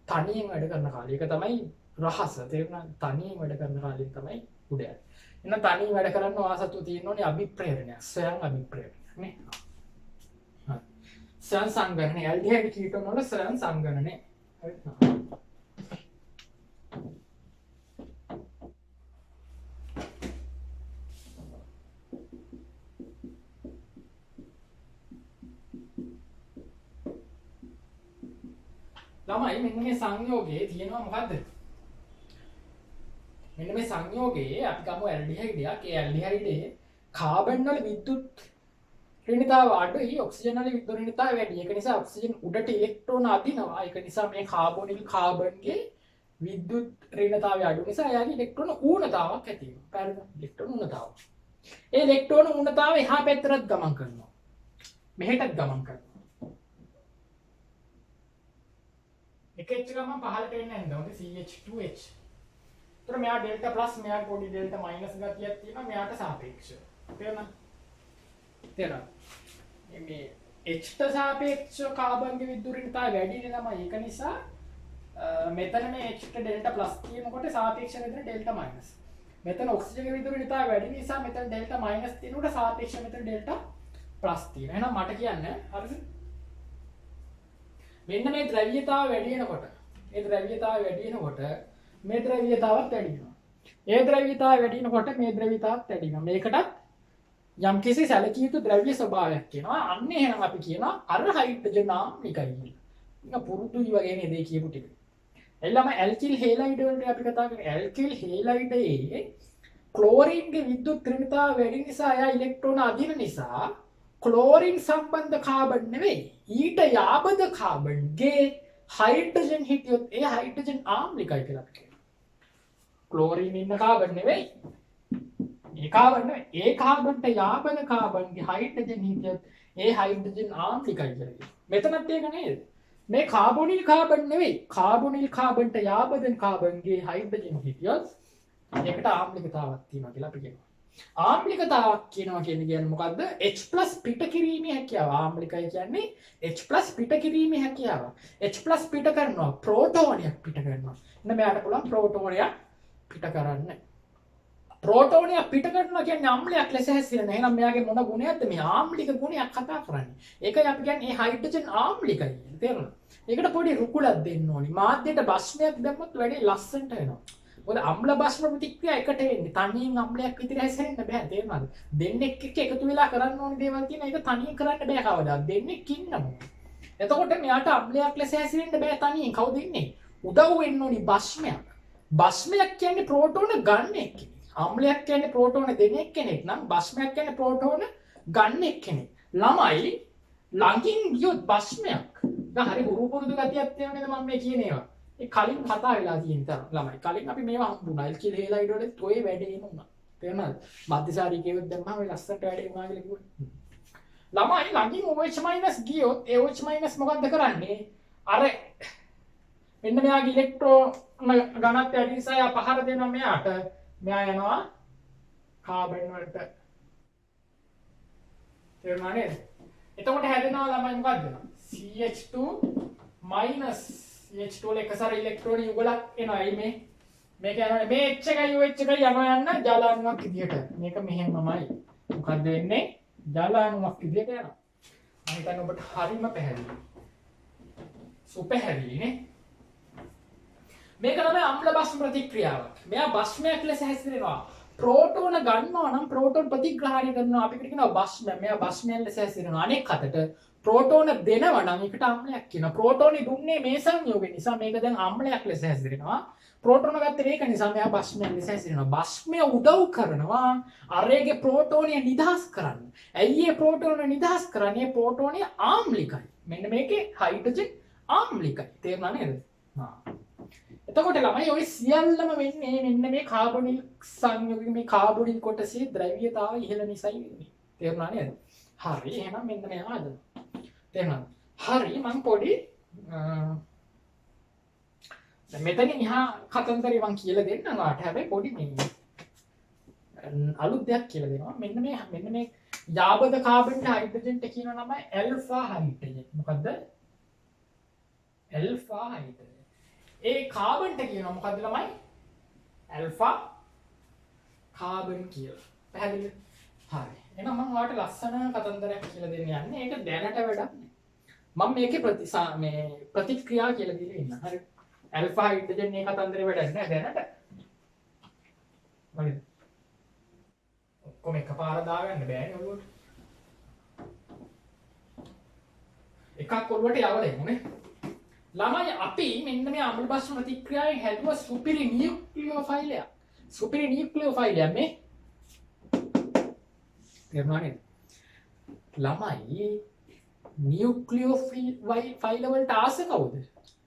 තනියෙන් වැඩ කරන කාලේ. ඒක තමයි රහස. තේරුණා? තනියෙන් වැඩ කරන කාලේ තමයි උඩ යන්නේ. එහෙනම් තනියෙන් වැඩ කරන්න ආසතු තියෙන්න ඕනේ අභිප්‍රේරණය. ස්වයං අභිප්‍රේරණය නේ. ස්වයං සංගණනය ඇල්ඩිහයිඩ් කීටෝන වල ස්වයං සංගණනය. හරි. ළමයි මෙන්න මේ සංයෝගයේ තියෙනවා මොකද්ද? මෙන්න මේ සංයෝගයේ අපි ගමු ඇල්ඩිහයිඩයක්. ඒ ඇල්ඩිහයිඩේ කාබන් වල විද්‍යුත් ඍණතාව අඩුයි, ඔක්සිජන් වල විද්‍යුත් ඍණතාව වැඩි. ඒක නිසා ඔක්සිජන් උඩට ඉලෙක්ට්‍රෝන අදිනවා. ඒක නිසා මේ කාබොනිල් කාබන්ගේ විද්‍යුත් ඍණතාවය අඩු නිසා එයාගේ ඉලෙක්ට්‍රෝන ඌනතාවක් ඇති වෙනවා. පැහැදිලිද? ඉලෙක්ට්‍රෝන ඌනතාව. ඒ ඉලෙක්ට්‍රෝන ඌනතාව එහා පැත්තට ගමන් කරනවා. මෙහෙටත් ගමන් කරනවා. එකෙච්ච ගමන් පහළට එන්නේ නැන්ද? ඔතේ CH2H. ඒතර මෙයා ඩෙල්ටා ප්ලස් මෙයා පොඩි ඩෙල්ටා මයිනස් ගතියක් තියෙනවා මෙයාට සාපේක්ෂව. තේරුණා? තේරුණා? මේ H ට සාපේක්ෂව කාබන්ගේ විද්‍යුත් ඍණතාවය වැඩි නේ ළමයි. ඒක නිසා මෙතන මේ H ට ඩෙල්ටා ප්ලස් තියෙනකොට සාපේක්ෂව මෙතන ඩෙල්ටා මයිනස්. මෙතන ඔක්සිජන්ගේ විද්‍යුත් ඍණතාවය වැඩි නිසා මෙතන ඩෙල්ටා මයිනස් තියෙනකොට සාපේක්ෂව මෙතන ඩෙල්ටා ප්ලස් තියෙනවා. එහෙනම් මට කියන්න හරිද? මෙන්න මේ ද්‍රව්‍යතාවය වැඩි වෙනකොට මේ ද්‍රව්‍යතාවය වැඩි වෙනකොට මේ ද්‍රව්‍යතාවත් වැඩි වෙනවා. ඒ ද්‍රව්‍යතාවය වැඩි වෙනකොට මේ ද්‍රව්‍යතාවත් වැඩි වෙනවා. මේකටත් යම් කිසි සැලකිය යුතු ද්‍රව්‍ය ස්වභාවයක් කියනවා. අන්න එහෙනම් අපි කියනවා අර හයිඩ්‍රජන් ආම්ලිකයි කියලා. නිකන් පුරුදුයි වගේ නේද ඒ කියපු ටික. එළම ඇල්කිල් හේලයිඩ් වලට අපි කතා කරන්නේ ඇල්කිල් හේලයිඩේ ක්ලෝරින්ගේ විද්‍යුත් ඍණතාවය වැඩි නිසා එයා ඉලෙක්ට්‍රෝන අදින නිසා ක්ලෝරින් සම්බන්ධ කාබන් නෙවෙයි ඊට යාබද කාබන්ගේ හයිඩ්‍රජන් හිටියොත් ඒ හයිඩ්‍රජන් ආම්ලිකයි කියලා අපි කියනවා. ක්ලෝරින් ඉන්න කාබන් නෙවෙයි. ඒ කාබන් නෙවෙයි. ඒ කාබන්ට යාබද කාබන්ගේ හයිඩ්‍රජන් හිටියොත් ඒ හයිඩ්‍රජන් ආම්ලිකයි කියලා කියනවා. මෙතනත් ඒක නේද? මේ කාබොනිල් කාබන් නෙවෙයි. කාබොනිල් කාබන්ට යාබද කාබන්ගේ හයිඩ්‍රජන් හිටියොත් ඒකට ආම්ලිකතාවක් තියෙනවා කියලා අපි කියනවා. ආම්ලිකතාවක් කියනවා කියන්නේ මොකද්ද? H+ පිට කිරීමේ හැකියාව. ආම්ලිකයි කියන්නේ H+ පිට කිරීමේ හැකියාව. H+ පිට කරනවා ප්‍රෝටෝනයක් පිට කරනවා. එන්න මෙයාට පුළුවන් ප්‍රෝටෝනයක් පිට කරන්න. ප්‍රෝටෝනයක් පිට කරනවා කියන්නේ අම්ලයක් ලෙස හැසිරෙන. එහෙනම් මෙයාගේ මොන ගුණයක්ද මේ ආම්ලික ගුණයක් කතා කරන්නේ. ඒකයි අපි කියන්නේ මේ හයිඩ්‍රජන් ආම්ලිකයි. තේරුණා? ඒකට පොඩි රුකුලක් දෙන්න ඕනි. මාධ්‍යයට බස්නයක් දැම්මොත් වැඩි ලස්සනට වෙනවා. මොකද අම්ල බස්ම ප්‍රතික්‍රියා එකට එන්නේ. තනියෙන් අම්ලයක් විතර හැසිරෙන්න බෑ. තේරුණාද? දෙන්නෙක් එක්ක එකතු වෙලා කරන්න ඕනේ දේවල් තියෙන එක තනියෙන් කරන්න බෑ කවදාවත්. දෙන්නෙක් ඉන්නම. එතකොට මෙයාට අම්ලයක් ලෙස හැසිරෙන්න බෑ තනියෙන්. කවුද ඉන්නේ? උදව් වෙන්න ඕනි බස්මයක්. බස්මයක් කියන්නේ ප්‍රෝටෝන ගන්න එක්කෙනෙක්. අම්ලයක් කියන්නේ ප්‍රෝටෝන දෙන එක්කෙනෙක් නම් බස්මයක් කියන්නේ ප්‍රෝටෝන ගන්න එක්කෙනෙක්. ළමයි ළඟින් ගියොත් බස්මයක්. දැන් හරි හුරු පුරුදු ගතියක් තියෙනවා නේද මම මේ කියන ඒවා. ඒ කලින් කතා වෙලා තියෙන තරම් ළමයි. කලින් අපි මේවා හම්බුණා. එල්කිල් හේලයිඩ් වල toy වැඩේ නුනා. තේරුණාද? මධ්‍යසාරී කියොත් දැම්මම මේ ලස්සනට වැඩේ වුණා කියලා කිව්වනේ. ළමයි ළඟින් OH- ගියොත් ඒ OH- මොකද්ද කරන්නේ? අර මෙන්න මෙයාගේ ඉලෙක්ට්‍රෝන ඝනත්වය වැඩි නිසා යා පහර දෙනවා මෙයාට. මෙයා යනවා කාබන් වලට. තේරුණා නේද? එතකොට හැදෙනවා ළමයි මොකද්ද? CH2- CH2 වල එකසාර ඉලෙක්ට්‍රෝන යුගලක් එනවා. එයි මේක යනවා මේ H එකයි OH එකයි යනවා යන්න ජල අණුවක් විදියට. මේක මෙහෙමමයි. මොකද්ද වෙන්නේ? ජල අණුවක් විදියට යනවා. මම හිතන්නේ ඔබට හරිම පැහැදිලි. සුපැහැදිලි නේ? මේක තමයි අම්ල බස්ම ප්‍රතික්‍රියාව. මෙයා බස්මයක් ලෙස හැසිරෙනවා. ප්‍රෝටෝන ගන්නවා නම් ප්‍රෝටෝන ප්‍රතිග්‍රහණය කරනවා අපි කියනවා බස්මෑන්. මෙයා බස්මෑන් ලෙස හැසිරෙනවා. අනෙක් අතට ප්‍රෝටෝන දෙනවා නම් ඒකට අම්ලයක් කියනවා. ප්‍රෝටෝනේ දුන්නේ මේ සංයෝගය නිසා මේක දැන් අම්ලයක් ලෙස හැසිරෙනවා. ප්‍රෝටෝන ගත්තේ මේක නිසා මෙයා බස්මෑන් ලෙස හැසිරෙනවා. බස්මය උදව් කරනවා අරේගේ ප්‍රෝටෝනය නිදහස් කරන්න. ඇයි මේ ප්‍රෝටෝන නිදහස් කරන්නේ? ප්‍රෝටෝනය ආම්ලිකයි. මෙන්න මේකේ හයිඩ්‍රජන් ආම්ලිකයි. තේරුණා නේද? එතකොට ළමයි ඔය සියල්ලම වෙන්නේ මෙන්න මේ කාබොනිල් සංයෝගික මේ කාබොනිල් කොටසේ ද්‍රව්‍යතාවය ඉහළ නිසායි වෙන්නේ. තේරුණා නේද? හරි එහෙනම් මෙන්න මෙයා හදමු. තේරුණාද? හරි මම පොඩි දැන් මෙතනින් එහා කතන්දරේ මම කියලා දෙන්නම් ඔයාලට. හැබැයි පොඩි මේ අලුත් දෙයක් කියලා දෙනවා. මෙන්න මේ යාබද කාබන් හයිඩ්‍රජන්ට කියන නම ඇල්ෆා හයිඩ්‍රජන්. මොකද්ද? Alpha hydrogen. ඒ කාබන්ට කියනවා මොකද්ද ළමයි? ඇල්ෆා කාබන් කියලා. පැහැදිලිද? හරි. එහෙනම් මම ඔයාලට ලස්සන කතන්දරයක් කියලා දෙන්න යන්නේ. ඒක දැනට වැඩක් නෑ. මම මේකේ ප්‍රතික්‍රියා කියලා දීලා ඉන්න. හරි. ඇල්ෆා හයිඩ්‍රජන් මේ කතන්දරේ වැඩක් නෑ දැනට. හරිද? ඔක්කොම එකපාර දාගන්න බෑනේ ඔළුවට. එකක් ඔළුවට යවලා එමුනේ. ළමයි අපි මෙන්න මේ අම්ල බස්ම ප්‍රතික්‍රියාවෙන් හැදුව සුපිරි නියුක්ලියෝෆයිලයක්. සුපිරි නියුක්ලියෝෆයිලයක් මේ තේරුණා නේද? ළමයි නියුක්ලියෝෆයිල වලට ආස කවුද?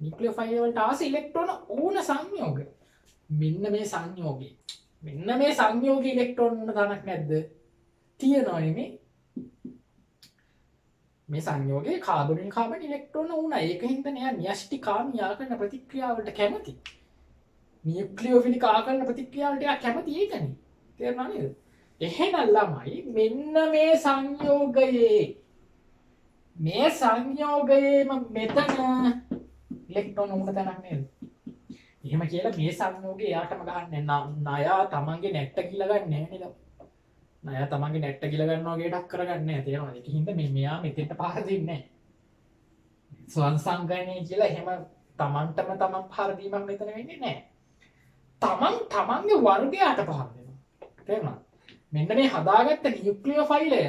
නියුක්ලියෝෆයිල වලට ආස ඉලෙක්ට්‍රෝන ඕන සංයෝග. මෙන්න මේ සංයෝගය. මෙන්න මේ සංයෝගී ඉලෙක්ට්‍රෝන වල තනක් නැද්ද? තියෙනවා නෙමේ. මේ සංයෝගයේ කාබොනින් කාබන් ඉලෙක්ට්‍රෝන උනා. ඒකින්ද නෑ න්‍යෂ්ටිකාමී ආකරන ප්‍රතික්‍රියාවලට කැමති. නියුක්ලියෝෆිලික් ආකරන ප්‍රතික්‍රියාවලට එයා කැමති ඒකනේ. තේරුණා නේද? එහෙනම් ළමයි මෙන්න මේ සංයෝගයේම මෙතන ඉලෙක්ට්‍රෝන උන තැනක් නේද? එහෙම කියලා මේ සංයෝගය එයාටම ගහන්නේ නයා තමන්ගේ නැට්ට කියලා ගන්න නැහැ නේද? නයා තමන්ගේ නැට්ට කියලා ගන්නවා වගේටක් කරගන්නේ නැහැ. තේරෙනවද? ඒකින්ද මෙයා මෙතෙන්ට පාර දෙන්නේ නැහැ. ස්වන් සංගණනය කියලා එහෙම තමන්ටම තමන් පාර දීමක් මෙතන වෙන්නේ නැහැ. තමන්ගේ වර්ගයට පාර දෙනවා. තේරුණාද? මෙන්න මේ හදාගත්ත නියුක්ලියෝෆයිලය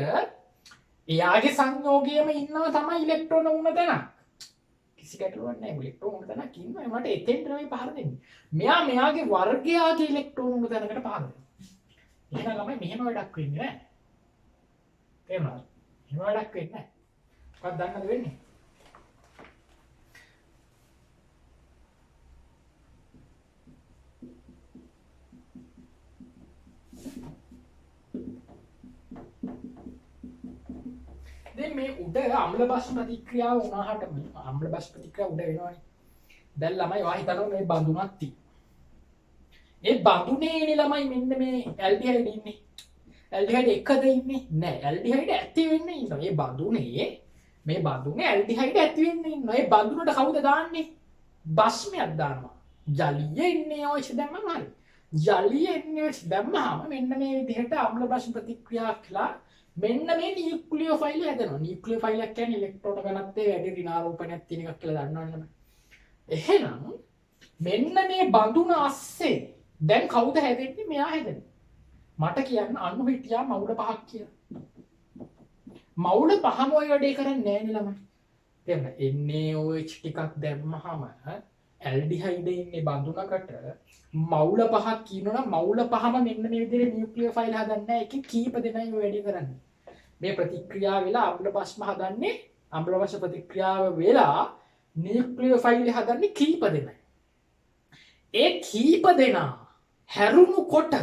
එයාගේ සංයෝගයේම ඉන්නවා තමයි ඉලෙක්ට්‍රෝන උන තැන. කිසි ගැටලුවක් නැහැ. ඉලෙක්ට්‍රෝන උන තැනක් ඉන්නවා. මට එතෙන්ට නෙවෙයි පහර දෙන්නේ. මෙයාගේ වර්ගයාගේ ඉලෙක්ට්‍රෝන උන තැනකට පහර දෙනවා. එහෙනම් ළමයි මෙහෙම වැඩක් වෙන්නේ නැහැ. තේරුණාද? එහෙම වැඩක් වෙන්නේ නැහැ. මොකක්ද දන්නද වෙන්නේ? දැන් මේ උඩ අම්ල බස් ප්‍රතික්‍රියාව වුණාට අම්ල බස් ප්‍රතික්‍රියාව උඩ වෙනවනේ. දැන් ළමයි වා හිතනවා මේ බඳුනක් තියෙනවා. ඒ බඳුනේනේ ළමයි මෙන්න මේ ඇල්ඩිහයිඩ් ඉන්නේ. ඇල්ඩිහයිඩ් එකද ඉන්නේ? නෑ. ඇල්ඩිහයිඩ් ඇති වෙන්නේ ඉන්නවා. මේ බඳුනේ ඇල්ඩිහයිඩ් ඇති වෙන්නේ ඉන්නවා. ඒ බඳුනට කවුද දාන්නේ? බස්මයක් දානවා. ජලීය ඉන්නේ ඔය දැම්මම හරි. ජලීය ඉන්නේ දැම්මම මෙන්න මේ විදිහට අම්ල බස් ප්‍රතික්‍රියා කළා. මෙන්න මේ නියුක්ලියෝෆයිල හැදෙනවා. නියුක්ලියෝෆයිලයක් කියන්නේ ඉලෙක්ට්‍රෝන ඝනත්වයේ වැඩි ඍණාරෝපණයක් තියෙන එකක් කියලා දන්නවනේ නේද? එහෙනම් මෙන්න මේ බඳුන අස්සේ දැන් කවුද හැදෙන්නේ? මෙයා හැදෙන්නේ. මට කියන්න අනු හිටියා මවුල පහක් කියලා. මවුල පහම ඔය වැඩේ කරන්නේ නැහැ නේ ළමයි. තේරුණා? NaOH ටිකක් දැම්මහම ඇල්ඩිහයිඩ් ඉන්නේ බඳුනකට මවුල පහක් කියනවනම් මවුල පහම මෙන්න මේ විදිහේ නියුක්ලියෝෆයිල් හදන්නේ ඒකේ කීප දෙනයි ඔය වැඩේ කරන්නේ. මේ ප්‍රතික්‍රියාව වෙලා අම්ල බස්ම හදන්නේ අම්ල බස් ප්‍රතික්‍රියාව වෙලා නියුක්ලියෝෆයිල් හදන්නේ කීප දෙනයි. ඒ කීප දෙනා හැරුණුකොට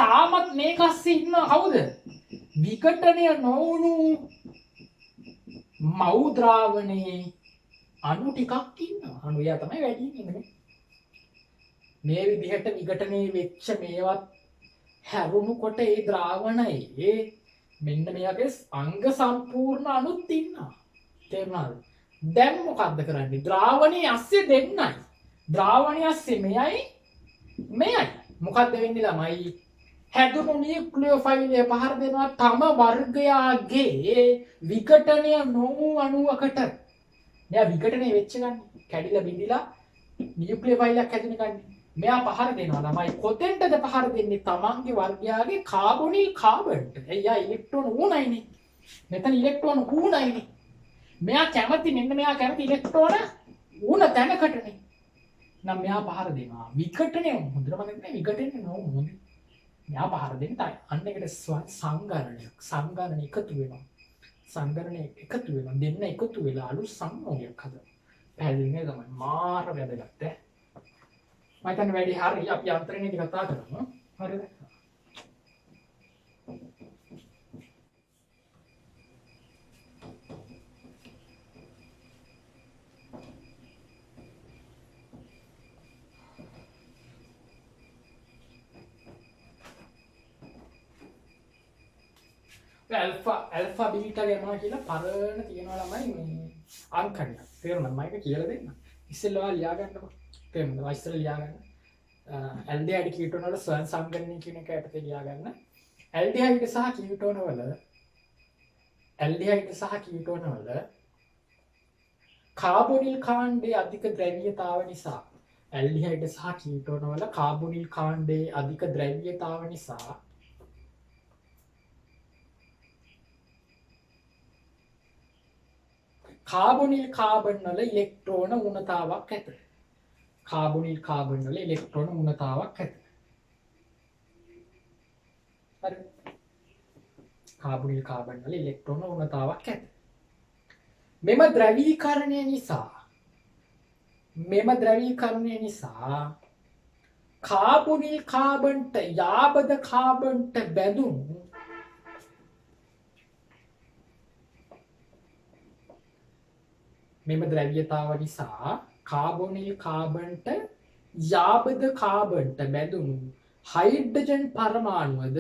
තාමත් මේක අස්සේ ඉන්න කවුද? විකටනය නොවුණු මව් ද්‍රාවණයේ අණු ටිකක් ඉන්නවා. අණු යා තමයි වැඩි ඉන්නේ. මේ විදිහට විඝටනයේ වෙච්ච මේවත් හැරුණුකොට ඒ ද්‍රාවණයේ මෙන්න මෙයාගේ අංග සම්පූර්ණ අණුත් ඉන්නවා. තේරුණාද? දැන් මොකද්ද කරන්නේ? ද්‍රාවණයේ ASCII දෙන්නයි. ද්‍රාවණයේ ASCII මෙයයි. මොකද්ද වෙන්නේ ළමයි? හැදුණු නියුක්ලියෝෆයිලය පහර දෙනවා තම වර්ගයාගේ විඝටනය නොවු අණුවකට. මෙයා විඝටනය වෙච්ච ගන්නේ. කැඩිලා බිඳිලා නියුක්ලියෝෆයිලයක් හැදෙන ගන්නේ. මෙයා පහර දෙනවා ළමයි කොතෙන්ටද පහර දෙන්නේ තමන්ගේ වර්ගයාගේ කාබොනිල් කාබන්ට. එයා ඉලෙක්ට්‍රෝන ඌණයිනේ. මෙතන ඉලෙක්ට්‍රෝන ඌණයිනේ. මෙයා කැමති මෙන්න මෙයා කැමති ඉලෙක්ට්‍රෝන ඌණ තැනකටනේ. නම් මෙයා පහර දෙනවා. විකටනේ හොඳට මතක නේ විකටනේ නෝ හොඳ. මෙයා පහර දෙන්න තමයි. අන්න ඒකට සංගණනයක්. සංගණන එකතු වෙනවා. සංගණන එකතු වෙනවා. දෙන්න එකතු වෙලා අලුත් සංයෝගයක් හදනවා. පැහැදිලි නේද තමයි. මාර වැදගත් ඈ. මම හිතන්නේ වැඩි හරි අපි යන්ත්‍රණයේදී කතා කරනවා. හරිද? ඇල්ෆා බීටා ගෑමා කියලා පරණ තියෙනවා ළමයි මේ අංකණයක්. තේරුණාද? මම ඒක කියලා දෙන්න. ඉස්සෙල්ලා ලියා ගන්නකො. තේරුණාද? ඉස්සෙල්ලා ලියා ගන්න. ඇල්ඩිහයිඩ් කීටෝන වල ස්වයං සංගණනය කියන එක යටතේ ලියා ගන්න. ඇල්ඩිහයිඩ් සහ කීටෝන වල කාබොනිල් කාණ්ඩයේ අධික ද්‍රව්‍යතාව නිසා ඇල්ඩිහයිඩ් සහ කීටෝන වල කාබොනිල් කාණ්ඩයේ අධික ද්‍රව්‍යතාව නිසා කාබොනිල් කාබන් වල ඉලෙක්ට්‍රෝන ඌණතාවක් ඇත. කාබොනිල් කාබන් වල ඉලෙක්ට්‍රෝන ඌණතාවක් ඇත. හරි. කාබොනිල් කාබන් වල ඉලෙක්ට්‍රෝන ඌණතාවක් ඇත. මෙම ද්‍රවීකරණය නිසා කාබොනිල් කාබන්ට යාබද කාබන්ට බැඳුණු මෙම ද්‍රව්‍යතාව නිසා කාබොනිල් කාබන්ට යාබද කාබන්ට බැඳුණු හයිඩ්‍රජන් පරමාණුවද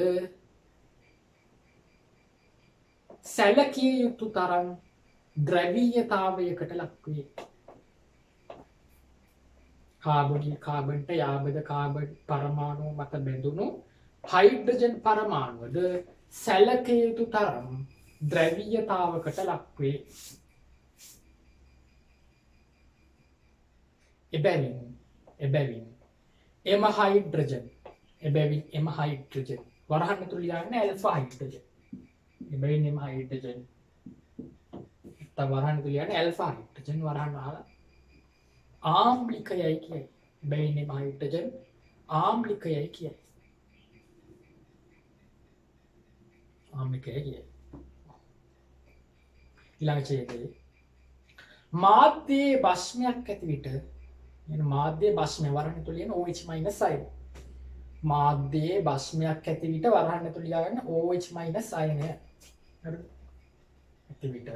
සැලකිය යුතු තරම් ද්‍රවීයතාවයකට ලක්වේ. කාබොනිල් කාබන්ට යාබද කාබන් පරමාණුව මත බැඳුණු හයිඩ්‍රජන් පරමාණුවද සැලකිය යුතු තරම් ද්‍රවීයතාවකට ලක්වේ. එබැවින් එම හයිඩ්‍රජන් වරහන් ඇතුළේ ලියන්නේ ඇල්ෆා හයිඩ්‍රජන්. එබැවින් එම හයිඩ්‍රජන් වරහන් ඇතුළේ ලියන්නේ ඇල්ෆා හයිඩ්‍රජන් වරහන් වහලා ආම්ලිකයයි කියයි. එබැවින් එම හයිඩ්‍රජන් ආම්ලිකයයි කියයි. ඊළඟ ඡේදයේ මාධ්‍යයේ බස්මයක් ඇති විට මාධ්‍යයේ බස්මය වරහන් ඇතුළේ ලියන OH අයන. මාධ්‍යයේ බස්මයක් ඇති විට වරහන් ඇතුළේ ලියාගන්න OH අයනය. හරිද? ඇති විට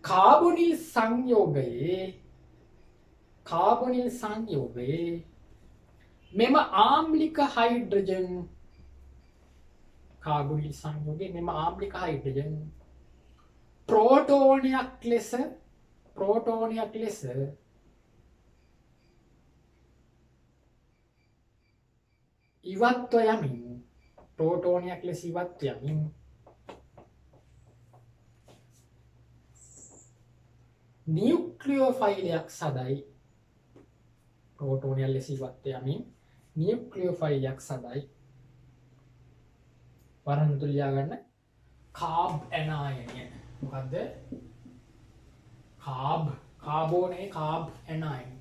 කාබොනිල් සංයෝගයේ මෙම ආම්ලික හයිඩ්‍රජන් ප්‍රෝටෝනයක් ලෙස ඉවත්ව යමින් නියුක්ලියෝෆයිලයක් සදයි. ප්‍රෝටෝනයක් ලෙස ඉවත්ව යමින් නියුක්ලියෝෆයිලයක් සදයි. වරහන් ඇතුළේ ලියාගන්න කාබ් ඇනායනය. මොකද්ද? කාබෝනේ කාබ් ඇනායන.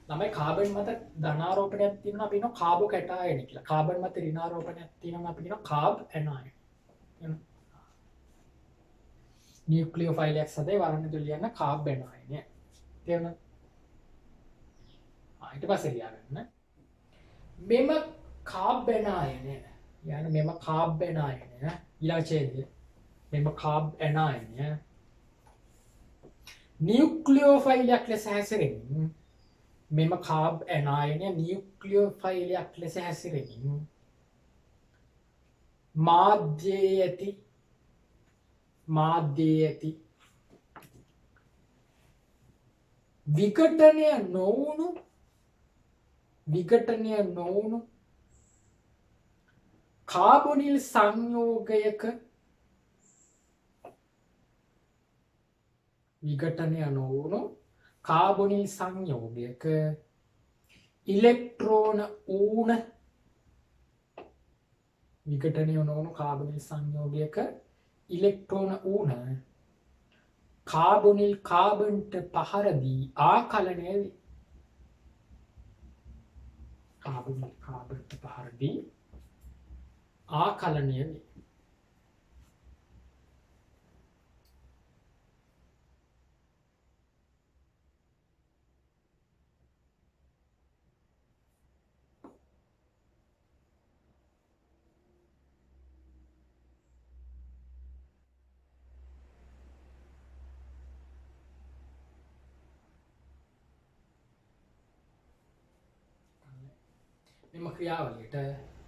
ළමයි කාබන් මත ධනාරෝපණයක් තියෙනවා අපි කියනවා කාබෝ කැටායන කියලා. කාබන් මත ඍණාරෝපණයක් තියෙනවා අපි කියනවා කාබ් ඇනායන. නියුක්ලියෝෆයිලයක් සදයි වරහන් ඇතුළේ ලියන්න කාබ් ඇනායනය. තේරුණාද? ඊට පස්සේ ලියාගන්න මෙම කාබ් ඇනායනය ඊළඟ ඡේදය මෙම කාබ් ඇනායනය නියුක්ලියෝෆයිලයක් ලෙස හැසිරෙමින් මාධ්‍යයේ ඇති විඝටනය නොවුණු කාබොනිල් සංයෝගයක විඝටනය නොවුණු කාබොනිල් සංයෝගයක ඉලෙක්ට්‍රෝන ඌන විකටනය නොවුණු කාබොනිල් සංයෝගයක ඉලෙක්ට්‍රෝන ඌන කාබොනිල් කාබන්ට පහරදී ආකලනය වේ. කාබොනිල් කාබන්ට පහරදී ආකලනය වේ.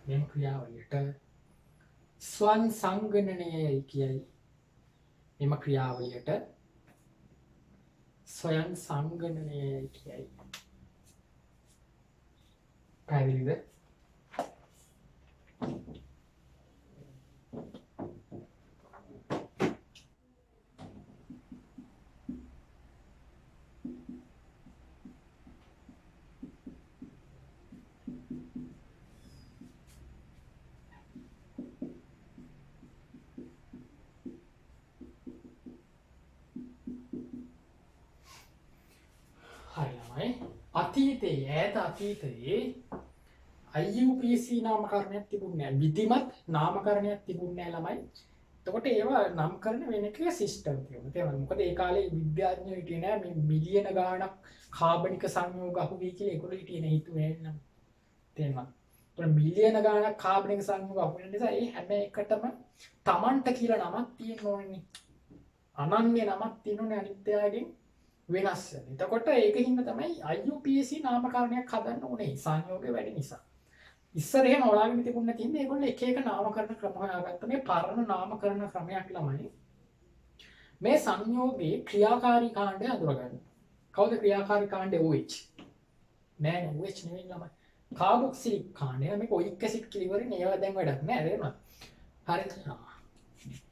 මෙම ක්‍රියාවලියට ස්වන් සංගණනයයි කියයි. මෙම ක්‍රියාවලියට ස්වයන් සංගණනයයි කියයි. පැහැදිලිද? ඈත අතීතයේ IUPAC නාමකරණයක් තිබුණේ නැහැ. විධිමත් නාමකරණයක් තිබුණේ නැහැ ළමයි. එතකොට ඒවා නම් කරන වෙන එක සිස්ටම් තියෙනවා. තේරුණාද? මොකද ඒ කාලේ විද්‍යාඥයෝ හිටියේ නැහැ මේ මිලියන ගාණක් කාබනික සංයෝග අහුවී කියලා ඒගොල්ලෝ හිටියේ නැහැ හිතුවේ නෑ. තේරුණාද? ඒතකොට මිලියන ගාණක් කාබනික සංයෝග අහුවෙන නිසා ඒ හැම එකටම Tamanට කියලා නමක් තියෙන්න ඕනේ. අනන්‍ය නමක් තියෙනුනේ අනිත් අයගෙන් වෙනස් වෙන. එතකොට ඒකින්ද තමයි IUPAC නාමකරණයක් හදන්න ඕනේ සංයෝගය වැඩි නිසා. ඉස්සර එහෙම හොයාගෙන තිබුණ නැති ඉන්නේ ඒගොල්ලෝ එක එක නාමකරණ ක්‍රම හොයාගත්ත මේ පරණ නාමකරණ ක්‍රමයක් ළමයි. මේ සංයෝගයේ ක්‍රියාකාරී කාණ්ඩය අඳුරගන්න. කවුද ක්‍රියාකාරී කාණ්ඩය? OH. නෑ OH නෙවෙයි ළමයි. කාබොක්සිලික් කාණ්ඩය. මේක ඔයික් ඇසිඩ් කිලිවරින් ඒවා දැන් වැඩක් නෑ නේද? හරිද?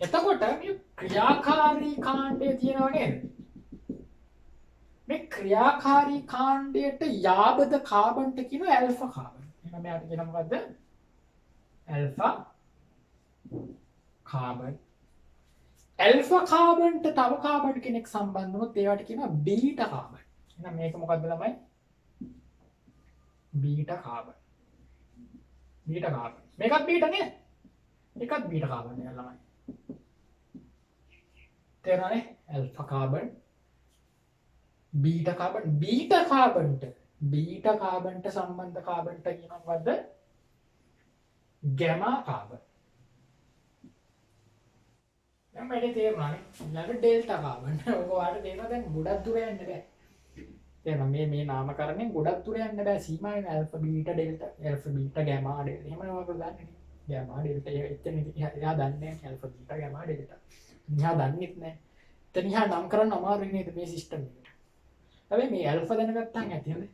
එතකොට මේ ක්‍රියාකාරී කාණ්ඩය තියෙනව නේද? මේ ක්‍රියාකාරී කාණ්ඩයට යාබද කාබන්ට කියන ඇල්ෆා කාබන්. එහෙනම් මෙයාට කියන මොකද්ද? Alpha carbon. ඇල්ෆා කාබන්ට තව කාබන් කෙනෙක් සම්බන්ධ වුණොත් ඒවට කියනවා බීටා කාබන්. එහෙනම් මේක මොකද්ද ළමයි? Beta carbon. Beta carbon. මේකත් බීටා නේද? එකත් බීටා කාබන් නේ ළමයි. තේරුණානේ? ඇල්ෆා කාබන් බීටා කාබන්ට සම්බන්ධ කාබන්ට කියනවා මොකද්ද? ගැමා කාබන්. දැන් මේක තේරුණානේ? ඊළඟ ඩෙල්ටා කාබන්. ඔයාලට තේරෙනවා දැන් ගොඩක් දුර යන්න බෑ. තේරෙනවා මේ නාමකරණයෙන් ගොඩක් දුර යන්න බෑ. සීමාවෙන් alpha beta delta, alpha beta gamma delta. එහෙම නම අපිට දන්නේ නේ. ගැමා ඩෙල්ටා එතන එයා දන්නේ නැහැ ඇල්ෆා බීටා ගැමා ඩෙල්ටා. එයා දන්නෙත් නැහැ. එතන එයා නම් කරන්න අමාරුයි නේද මේ සිස්ටම් එක. හැබැයි මේ ඇල්ෆා දැනගත්තාම ඇතිනේ.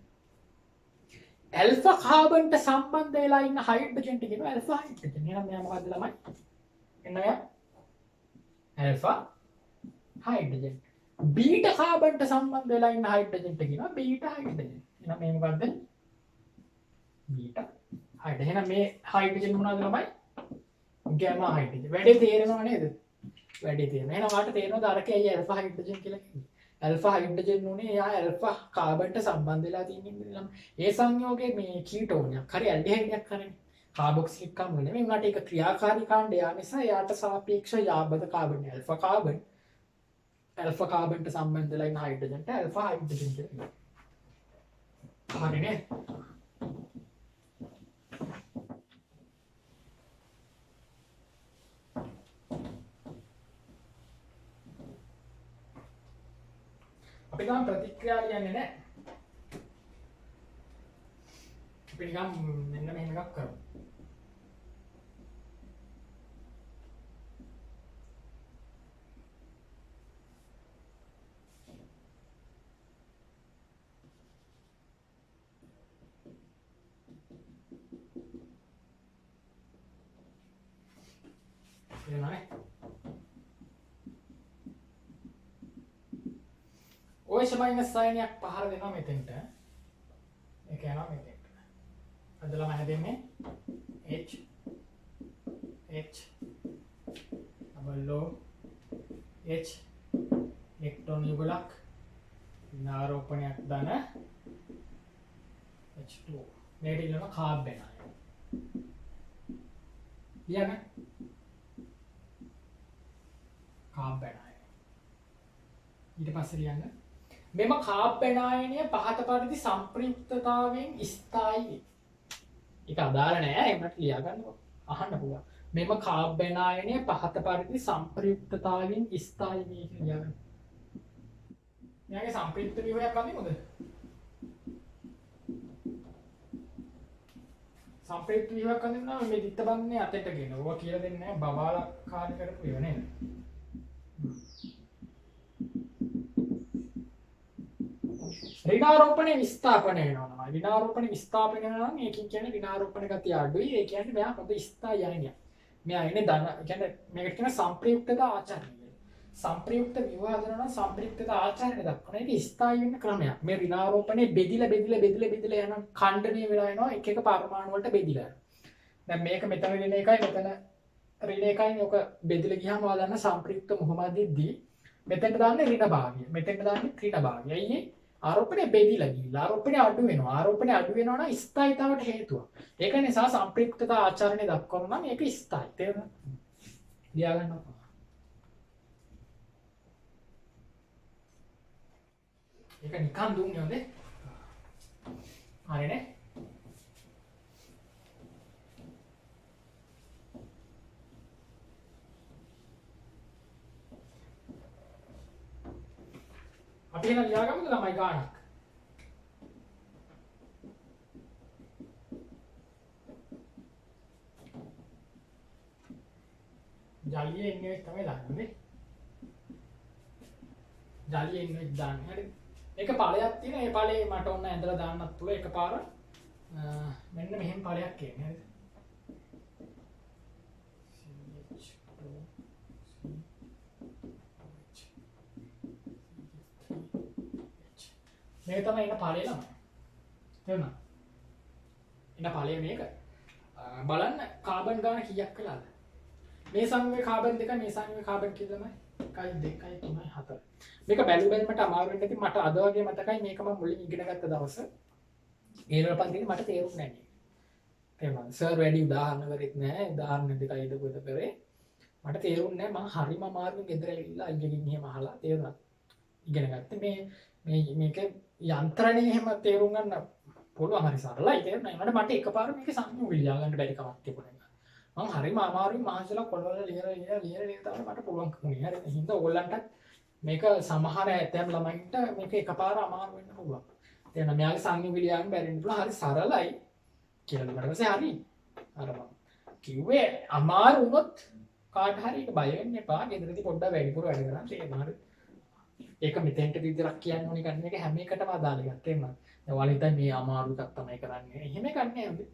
ඇල්ෆා කාබන්ට සම්බන්ධ වෙලා ඉන්න හයිඩ්‍රජන්ට කියනවා ඇල්ෆා හයිඩ්‍රජන්. එහෙනම් මෙයා මොකද්ද ළමයි? එන්න මෙයා ඇල්ෆා හයිඩ්‍රජන්. බීටා කාබන්ට සම්බන්ධ වෙලා ඉන්න හයිඩ්‍රජන්ට කියනවා බීටා හයිඩ්‍රජන්. එහෙනම් මේ මොකද්ද? Beta hydrogen. එහෙනම් මේ හයිඩ්‍රජන් මොනවාද ළමයි? ගැමා හයිඩ්‍රජන්. වැඩේ තේරෙනව නේද? වැඩේ තේරෙනවා. එහෙනම් වාට තේරෙනවද අරකේ ඇයි ඇල්ෆා හයිඩ්‍රජන් කියලා කියන්නේ? ඇල්ෆා හයිඩ්‍රජන් උනේ එයා ඇල්ෆා කාබන්ට සම්බන්ධ වෙලා තියෙන ළම. ඒ සංයෝගයේ මේ කීටෝනයක් හරි ඇල්ඩිහයිඩයක් කරන්නේ. කාබොක්සිලික් අම්ල නෙමෙයි. උනාට ඒක ක්‍රියාකාරී කාණ්ඩය නිසා එයාට සාපේක්ෂ යාබද කාබන් ඇල්ෆා කාබන්. ඇල්ෆා කාබන්ට සම්බන්ධ වෙලා ඉන්න හයිඩ්‍රජන්ට ඇල්ෆා හයිඩ්‍රජන් කියලා. හරිනේ? අපි ගාම ප්‍රතික්‍රියා ලියන්නේ නැහැ. අපි නිකන් මෙන්න මෙහෙම එකක් කරමු. OH මයිනස් අයනයක් පහර දෙනවා මෙතෙන්ට. ඒක යනවා මෙතෙන්ට. අදලා මම දෙන්නේ H double O H ඉලෙක්ට්‍රෝන යුගලක් නාරෝපණයක් දන H2O මේකට ඉල්ලන කාබන් අයන. ලියන්න කාබන් අයන. ඊට පස්සේ ලියන්න මෙම කාබන් අයනය පහත පරිදි සම්ප්‍රයුක්තතාවයෙන් ස්ථායී. ඒක අදාළ නෑ එන්නට ලියා ගන්නකො. අහන්න පුළුවන්. මෙම කාබන් අයනය පහත පරිදි සම්ප්‍රයුක්තතාවයෙන් ස්ථායී වේ කියලා ලියා ගන්න. මෙයාගේ සම්ප්‍රයුක්ත ව්‍යුහයක් අඳිමුද? සම්ප්‍රයුක්ත ව්‍යුහයක් අඳින්නා මේ දිත්ත බන්නේ අතට ගෙන. ඕවා කියලා දෙන්නේ නැහැ බබාලා කාර්ය කරපු ඒවා නේද? ඍණාරෝපණය විස්ථාපනය වෙනවා තමයි. ඍණාරෝපණය විස්ථාපනය වෙනවා නම් ඒකෙන් කියන්නේ ඍණාරෝපණ ගතිය අඩුයි. ඒ කියන්නේ මෙයා හොඳ ස්ථායි අයනියක්. මෙයා ඉන්නේ ධන කියන්නේ මේකට කියන සම්ප්‍රයුක්තතා ආචරණය. සම්ප්‍රයුක්ත ව්‍යුහ හදනවා නම් සම්ප්‍රයුක්තතා ආචරණය දක්වන එක ස්ථායි වෙන ක්‍රමයක්. මේ ඍණාරෝපණය බෙදිලා යන ඛණ්ඩණය වෙලා යනවා එක එක පරමාණු වලට බෙදිලා. දැන් මේක මෙතන ඍණ එකයි මෙතන ඍණ එකයි ඔක බෙදිලා ගියාම ඔයාලා දන්න සම්ප්‍රයුක්ත මොහොමදෙද්දී මෙතෙන්ට දාන්නේ ඍණ භාගය. මෙතෙන්ට දාන්නේ ඍණ භාගය. අයියේ ආරෝපණය බෙදිලා ගිහිල්ලා ආරෝපණය අඩු වෙනවා. ආරෝපණය අඩු වෙනවා නම් ස්ථායීතාවට හේතුවක්. ඒක නිසා සම්ප්‍රයුක්තතා ආචරණය දක්වනවා නම් ඒක ස්ථායි. තේරුණාද? ලියා ගන්නවා. ඒක නිකන් දුන්නේ හොඳේ. හරිනේ. අපි එන ලියාගමුද ළමයි ගානක්? ජලියේ ඉන්නේ තමයි දාන්නේ. ජලියේ ඉන්නේ දාන්නේ. හරිද? එක ඵලයක් තියෙන ඒ ඵලේ මට ඕන ඇඳලා දාන්නත් පුළුවන් එකපාර මෙන්න මෙහෙම ඵලයක් එන්නේ හරිද මේක තමයි එන ඵලය ළමයි තේරුණා එන ඵලය මේක බලන්න කාබන් ගාන කීයක් වෙලාද මේ සංයුගේ කාබන් දෙක මේ සංයුගේ කාබන් කී තමයි 1 2 3 4 මේක බැලුමට අමාරු වෙන්න ඉතින් මට අද වගේ මතකයි මේක මම මුලින් ඉගෙන ගත්ත දවස ඒ වල පන්තිනේ මට තේරුන්නේ නැහැ. තේරුණාද? සර් වැඩි උදාහරණ කරෙත් නැහැ. උදාහරණ දෙකයි දෙපොත කරේ. මට තේරුන්නේ නැහැ. මම හරිම අමාරුවෙන් ගෙදර ඇවිල්ලා අයියගෙන් එහෙම අහලා තේරුණා. ඉගෙන ගත්තේ මේක යන්ත්‍රණේ එහෙම තේරුම් ගන්න පුළුවන් හරි සරලයි තේරුණා. මට එකපාර මේක සංයුග ලියා ගන්න බැරි කමක් තිබුණා. මම හරිම අමාරුවෙන් මහන්සිලා කොළවල ලියලා තමයි මට පුළුවන් වුණේ. හරි. ඒ හින්දා ඕගොල්ලන්ට මේක සමහර ඇතැම් ළමයින්ට මේක එකපාර අමාරු වෙන්න පුළුවන්. තේරෙනවද? මෙයාගේ සංයුග ලියා ගන්න බැරි වෙනවා. හරි සරලයි කියලා ඊට පස්සේ හරි. අර මම කිව්වේ අමාරු වුණොත් කාට හරි ඒක බය වෙන්න එපා. ගෙදරදී පොඩ්ඩක් වැඩිපුර වැඩ කරන්න. තේරෙනවද? ඒක මෙතෙන්ට විතරක් කියන්න ඕනි කන්නේ මේක හැම එකටම අදාළ එකක්. තේරෙනවද? දැන් ඔයාලා හිතන්නේ මේ අමාරු එකක් තමයි කරන්නේ. එහෙම එකක් නෑ හොඳේ.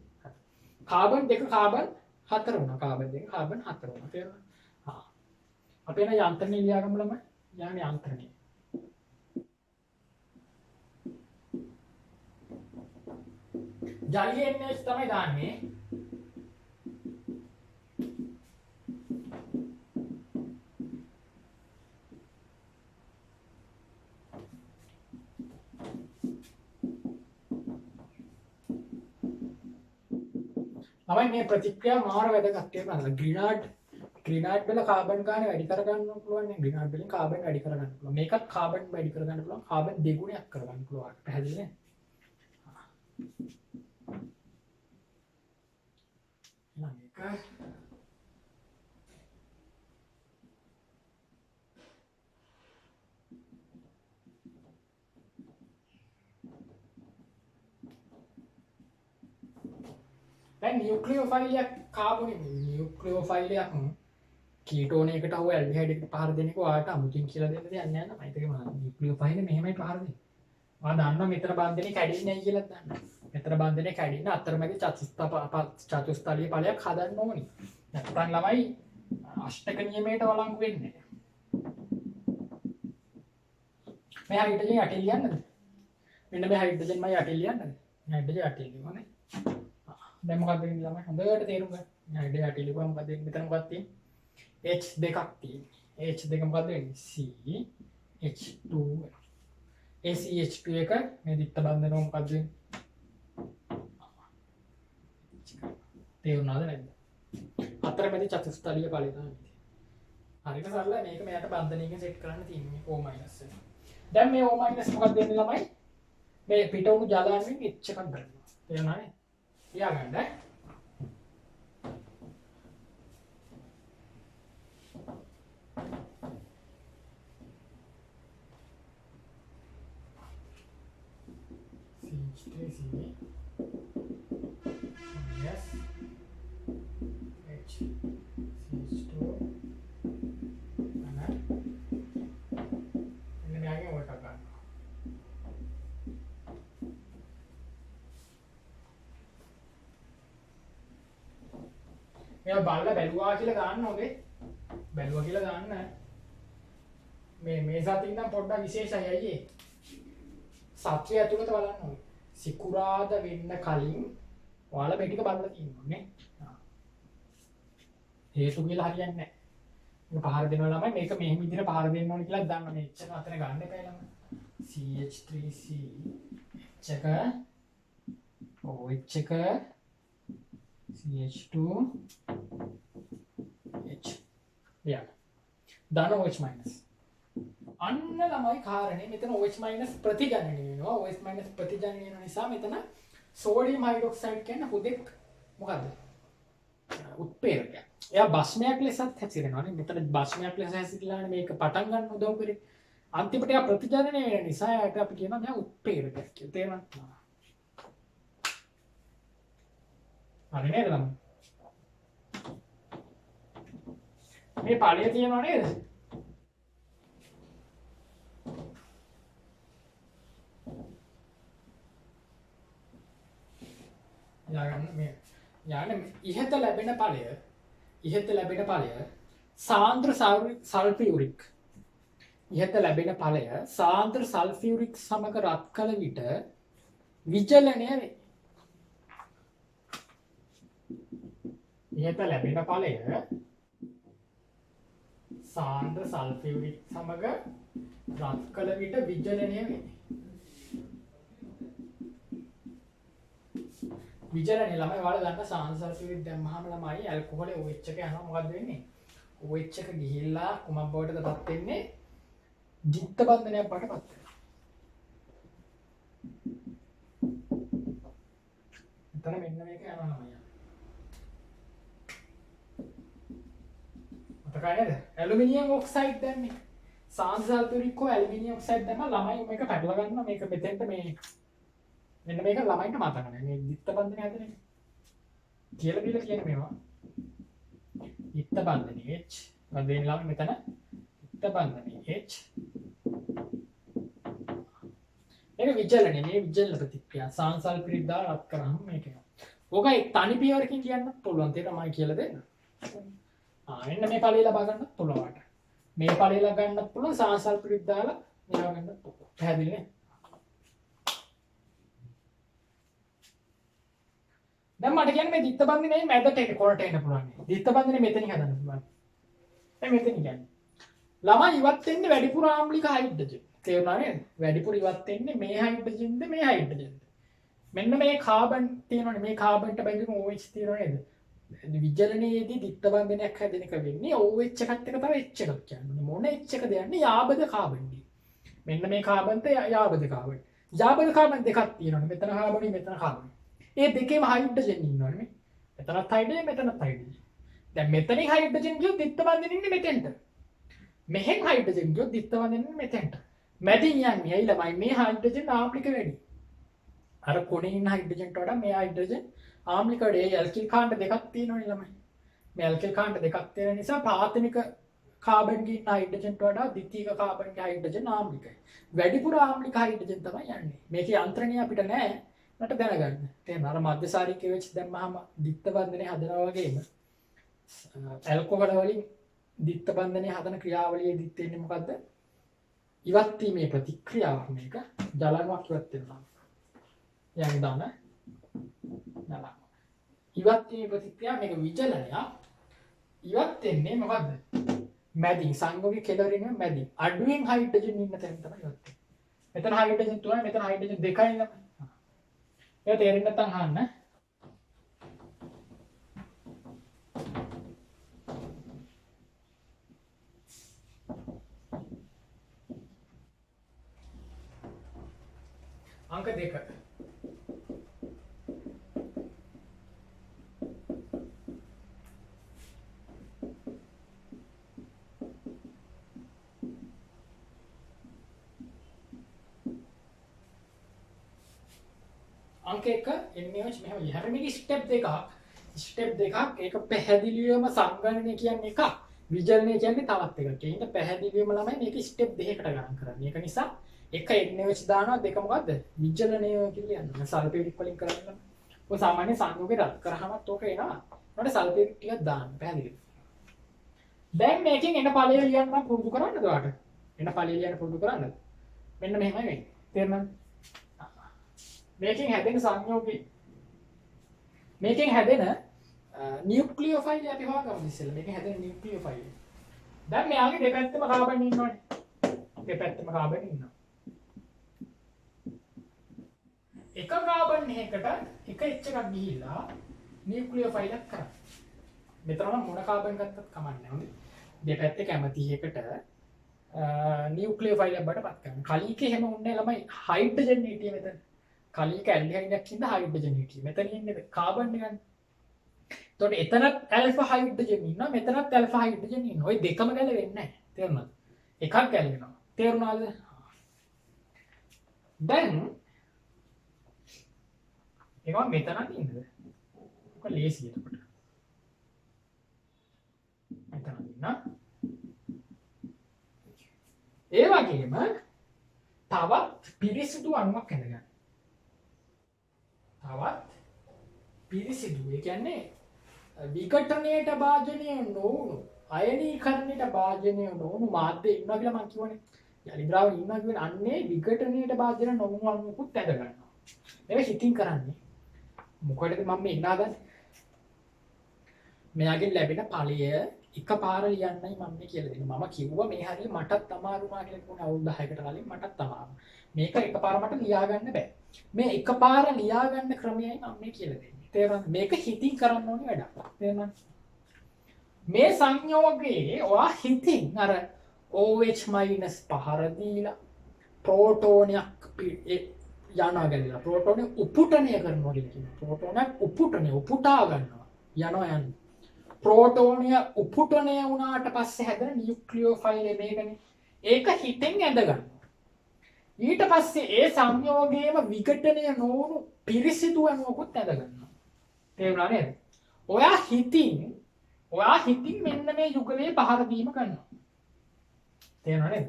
කාබන් දෙක කාබන් හතර වුණා. කාබන් දෙක කාබන් හතර වුණා. තේරෙනවද? හා. අපි එන යන්ත්‍රණය ලියා ගමු ළමයි. යන්නේ යන්ත්‍රණය. ජලියේ NH තමයි දාන්නේ. තමයි මේ ප්‍රතික්‍රියා මාර වැදගත් වෙනවා. ග්‍රීනාඩ් වල කාබන් ගාන වැඩි කරගන්න පුළුවන් නේ. ග්‍රීනාඩ් වලින් කාබන් වැඩි කරගන්න පුළුවන්. මේකත් කාබන් වැඩි කරගන්න පුළුවන්. කාබන් දෙගුණයක් කරගන්න පුළුවන්. පැහැදිලි නේ? ඊළඟ එක දැන් නියුක්ලියෝෆයිලයක් කාබොනේ නියුක්ලියෝෆයිලයක් කීටෝනයකට හෝ ඇල්ඩිහයිඩ් එකට පහර දෙන එක ඔයාලට අමුතුවෙන් කියලා දෙන්න දෙයක් නෑ නේද? මයිතේ මම නියුක්ලියෝෆයිල මෙහෙමයි පහර දෙන්නේ. මම දන්නවා මෙතන බන්ධනේ කැඩෙන්නේ නැහැ කියලා දන්නවා. මෙතන බන්ධනේ කැඩෙන්න අතරමැද චතුස්තලීය ඵලයක් හදන්න ඕනි. නැත්නම් ළමයි අෂ්ටක නියමයට වළංගු වෙන්නේ. මේ හයිඩ්‍රජන් යටින් ලියන්නද? මෙන්න මේ හයිඩ්‍රජන් මම යටින් ලියන්නද? හයිඩ්‍රජන් යටින් ලියවනේ. දැන් මොකක්ද වෙන්නේ ළමයි? හොඳට තේරුම් ගන්න. හයිඩ්‍රජන් යටින් ලියුවා මොකක්ද වෙන්නේ? මෙතන මොකක්ද තියෙන්නේ? H දෙකක් තියෙන්නේ. H දෙක මොකක්ද වෙන්නේ? CH2 වෙනවා. ඒ CH2 එක මේ දිත්ත බන්ධනෝ මොකක්ද වෙන්නේ? තේරුණාද නැද්ද? අතරමැදි චතුස්තලීය ඵලය තමයි. හරියට සරලයි මේක මෙයාට බන්ධනයකින් සෙට් කරන්න තියෙන්නේ O- එක. දැන් මේ O- මොකක්ද වෙන්නේ ළමයි? මේ පිට වුණු ජලාංශයෙන් H එකක් ගන්නවා. තේරුණානේ? තියාගන්න ඈ. CH3 yes H CH2 and මෙන්න මෙයාගෙන් ඔය එකක් ගන්නවා. මෙයා බලලා බැලුවා කියලා ගන්න ඕනේ. බැලුවා කියලා ගන්න. මේ සතින් නම් පොඩ්ඩක් විශේෂයි අයියේ. සත්‍යය ඇතුළත බලන්න ඕනේ. සිකුරාද වෙන්න කලින් ඔයාලා මේ ටික බලලා තියෙනවා නේ. හේතු කියලා හරියන්නේ නැහැ. මේක පහර දෙනවා ළමයි මේක මෙහෙම විදිහට පහර දෙන්න ඕනේ කියලා දන්න මේ එච්චර අතන ගන්න එපා ළමයි. CH3C H එක OH එක CH2 H යා දාන OH minus අන්න ළමයි කාරණේ මෙතන OH minus ප්‍රතිජනනය වෙනවා. OH minus ප්‍රතිජනනය වෙන නිසා මෙතන සෝඩියම් හයිඩ්‍රොක්සයිඩ් කියන්නේ හුදෙක් මොකද්ද? උත්ප්‍රේරකයක්. එයා භස්මයක් ලෙසත් හැසිරෙනවා නේ. මෙතන භස්මයක් ලෙස හැසිරලානේ මේක පටන් ගන්න උදව් කරේ. අන්තිමට එයා ප්‍රතිජනනය වෙන නිසා එයාට අපි කියනවා මෙයා උත්ප්‍රේරකයක් කියලා. තේරෙනවද? හරි නේද ළමයි? මේ ඵලය තියෙනව නේද? ඉහත ලැබෙන ඵලය සාන්ද්‍ර සල්ෆියුරික් ඉහත ලැබෙන ඵලය සාන්ද්‍ර සල්ෆියුරික් සමග රත් කළ විට විචලනය වේ. ඉහත ලැබෙන ඵලය සාන්ද්‍ර සල්ෆියුරික් සමග රත් කළ විට විචලනය වේ. විචලනය ළමයි ඔයාලා දන්න සාන්ද්‍ර සල්ෆියුරික් දැම්මහම ළමයි ඇල්කොහොලේ OH එක යනවා මොකද්ද වෙන්නේ? OH එක ගිහිල්ලා කුමක් බවටදපත් වෙන්නේ? ද්විත්ත බන්ධනයක් බවටපත් වෙනවා. එතන මෙන්න මේක යනවා ළමයි. මතකයි නේද? ඇලුමිනියම් ඔක්සයිඩ් දැම්මේ. සාන්ද්‍ර සල්ෆියුරික් හෝ ඇලුමිනියම් ඔක්සයිඩ් දැම්මම ළමයි මේක පැටල ගන්නවා මේක මෙතෙන්ට මේ මෙන්න මේක ළමයින්ට මතක නැහැ. මේ ද්විත්ත බන්ධනය හදන්නේ. කියලා දීලා කියන්නේ මේවා. ද්විත්ත බන්ධනය H. මොකද වෙන්නේ ළමයි මෙතන? ද්විත්ත බන්ධනය H. මේක විචලනය. මේ විචලන ප්‍රතික්‍රියා සාන්ද්‍ර සල්ෆියුරික් දාලා රත් කරාම මේක එනවා. ඕක තනි පියවරකින් කියන්නත් පුළුවන්. ඒක තමයි කියලා දෙන්න. මෙන්න මේ ඵලය ලබා ගන්නත් පුළුවන්. මේ ඵලය ලබා ගන්නත් පුළුවන් සාන්ද්‍ර සල්ෆියුරික් දාලා මෙයා ගන්නත් පුළුවන්. පැහැදිලි නේ? දැන් මට කියන්නේ මේ ද්විත්ත බන්ධනේ මැදට එන කොරට එන්න පුළුවන්. ද්විත්ත බන්ධනේ මෙතනින් හදන්න පුළුවන්. දැන් මෙතන කියන්නේ. ළමයි ඉවත් වෙන්නේ වැඩිපුර ආම්ලික හයිඩ්‍රජන්. තේරුණා නේද? වැඩිපුර ඉවත් වෙන්නේ මේ හයිඩ්‍රජන්ද මේ හයිඩ්‍රජන්ද. මෙන්න මේ කාබන් තියෙනවනේ මේ කාබන්ට බැඳුණු OH තියෙනව නේද? විජලනයේදී ද්විත්ත බන්ධනයක් හැදෙන එක වෙන්නේ OH එකත් එක තමයි H එකක් කියන්නේ. මොන H එකද යන්නේ? යාබද කාබන් දී. මෙන්න මේ කාබන්ට යාබද කාබන්. යාබද කාබන් දෙකක් තියෙනවනේ. මෙතන කාබන් මෙතන කාබන්. ඒ දෙකේම හයිඩ්‍රජන් ඉන්නවනේ මේ. මෙතනත් හයිඩ්‍රජන් මෙතනත් හයිඩ්‍රජන්. දැන් මෙතනින් හයිඩ්‍රජන් ගියොත් ද්විත්ත බන්ධනෙ ඉන්නේ මෙතෙන්ට. මෙහෙන් හයිඩ්‍රජන් ගියොත් ද්විත්ත බන්ධනෙ ඉන්නේ මෙතෙන්ට. මැදින් යන්නේ ඇයි ළමයි මේ හයිඩ්‍රජන් ආම්ලික වැඩි. අර කොනේ ඉන්න හයිඩ්‍රජන්ට වඩා මේ හයිඩ්‍රජන් ආම්ලික වැඩි. ඒ ඇල්කිල් කාණ්ඩ දෙකක් තියෙනවනේ ළමයි. මේ ඇල්කිල් කාණ්ඩ දෙකක් තියෙන නිසා ප්‍රාථමික කාබන්ගේ ඉන්න හයිඩ්‍රජන්ට වඩා ද්විතීයික කාබන්ගේ හයිඩ්‍රජන් ආම්ලිකයි. වැඩිපුර ආම්ලික හයිඩ්‍රජන් තමයි යන්නේ. මේකේ යන්ත්‍රණය අපිට නැහැ. මට දැනගන්න. තේරෙනවද? අර මධ්‍යසාරික වෙච්ච දැම්මහම ද්විත්ත බන්ධනේ හදනවා වගේම ඇල්කොහොල වලින් ද්විත්ත බන්ධනේ හදන ක්‍රියාවලියේදීත් වෙන්නේ මොකද්ද? ඉවත් වීමේ ප්‍රතික්‍රියාවක් මේක ජලණුවක් ඉවත් වෙනවා. යම් දාන ජලණුව. ඉවත් වීමේ ප්‍රතික්‍රියාව මේක විචලනයක්. ඉවත් වෙන්නේ මොකද්ද? මැදින් සංයෝගයේ කෙලවරින් මැදින් අඩුවෙන් හයිඩ්‍රජන් ඉන්න තැන තමයි ඉවත් වෙන්නේ. මෙතන හයිඩ්‍රජන් 3යි මෙතන හයිඩ්‍රජන් 2යි නේද? ඒක තේරෙන්නේ නැත්නම් අහන්න. अंक 2 अंक 1 NaOH මෙහෙම හැම මේක ස්ටෙප් දෙකක් ඒක පැහැදිලිවම සංගණනය කියන්නේ එකක් විචලනය කියන්නේ තවත් එකක්. ඒ හින්දා පැහැදිලිවම ළමයි මේක ස්ටෙප් දෙකකට ගණන් කරන්නේ. ඒක නිසා එක NaOH දානවා දෙක මොකද්ද විචලනය කියලා යනවා. සල්ෆේටික් වලින් කරන්නේ. ඔය සාමාන්‍ය සංයෝගේ රත් කරාමත් ඕක එනවා. ඊට සල්ෆේටික් ටිකක් දාන්න පැහැදිලිද? දැන් මේකෙන් එන ඵලය ලියන්න මම පුරුදු කරන්නද ඔයාලට? එන ඵලය ලියන්න පුරුදු කරන්නද? මෙන්න මෙහෙමයි වෙන්නේ. තේරුණාද? මේකෙන් හැදෙන සංයෝගේ මේකෙන් හැදෙන නියුක්ලියෝෆයිල් අපි හොයාගමු ඉස්සෙල්ලා. මේකෙන් හැදෙන නියුක්ලියෝෆයිල්. දැන් මෙයාගේ දෙපැත්තම කාබන් ඉන්නවනේ. දෙපැත්තම කාබන් ඉන්නවා. එක කාබන් එකකට එක H එකක් ගිහිල්ලා නියුක්ලියෝෆයිල් එකක් කරා. මෙතන මොන කාබන් ගත්තත් කමන්නේ නැහැ. දෙපැත්තේ කැමති එකට නියුක්ලියෝෆයිල් එකක් බඩපත් කරනවා. කලීක එහෙම උන්නේ ළමයි හයිඩ්‍රජන් හිටියේ මෙතන. කලීක ඇල්ඩිහයිඩ් එකක් හයිඩ්‍රජන් හිටියේ. මෙතන ඉන්නේ කාබන් එකනේ. එතකොට එතනත් ඇල්ෆා හයිඩ්‍රජන් ඉන්නවා මෙතනත් ඇල්ෆා හයිඩ්‍රජන් ඉන්නවා. ওই දෙකම ගැලවෙන්නේ නැහැ. තේරුණාද? එකක් ගැලවෙනවා. තේරුණාද? දැන් ඒක මෙතනත් ඉන්නද? ඔක ලේසියි එතකොට. මෙතන ඉන්න. ඒ වගේම තවත් පිරිසිදු අණුවක් ඇඳගන්න. තවත් පිරිසිදු ඒ කියන්නේ විඝටනයට භාජනය නොවුණු අයනීකරණයට භාජනය නොවුණු මාධ්‍ය ඉන්නවා කියලා මම කියවනේ. යලි ද්‍රාවණය ඉන්නවා කියන්නේ අන්නේ විඝටනයට භාජන නොවුණු අණුවකුත් ඇඳ ගන්නවා. මේක හිතින් කරන්නේ. මොකටද මම මේ ඉන්න හදන්නේ? මෙයාගෙන් ලැබෙන ඵලය එකපාර ලියන්නයි මම මේ කියලා දෙන්නේ. මම කිව්වා මේ හරිය මටත් අමාරුමා කියලා කිව්වනේ අවුරුදු 10කට කලින් මටත් අමාරු. මේක එකපාර මට ලියා ගන්න බෑ. මේ එකපාර ලියා ගන්න ක්‍රමයයි මම මේ කියලා දෙන්නේ. තේරුණාද? මේක හිතින් කරන්න ඕනේ වැඩක්. තේරුණාද? මේ සංයෝගයේ ඔයා හිතින් අර OH- පහර දීලා ප්‍රෝටෝනයක් යනවා ගැලවිලා ප්‍රෝටෝනේ උපුටණය කරනවා කියන්නේ. ප්‍රෝටෝනයක් උපුටා ගන්නවා. යනවා යන්නේ. ප්‍රෝටෝනය උපුටණය වුණාට පස්සේ හැදෙන නියුක්ලියෝෆයිල් මේකනේ. ඒක හිතෙන් ඇඳ ගන්නවා. ඊට පස්සේ ඒ සංයෝගයේම විඝටනය නොවුණු පිරිසිදු අණුවකුත් ඇඳ ගන්නවා. තේරුණා නේද? ඔයා හිතින් මෙන්න මේ යුගලයේ පහර දීම කරනවා. තේරුණා නේද?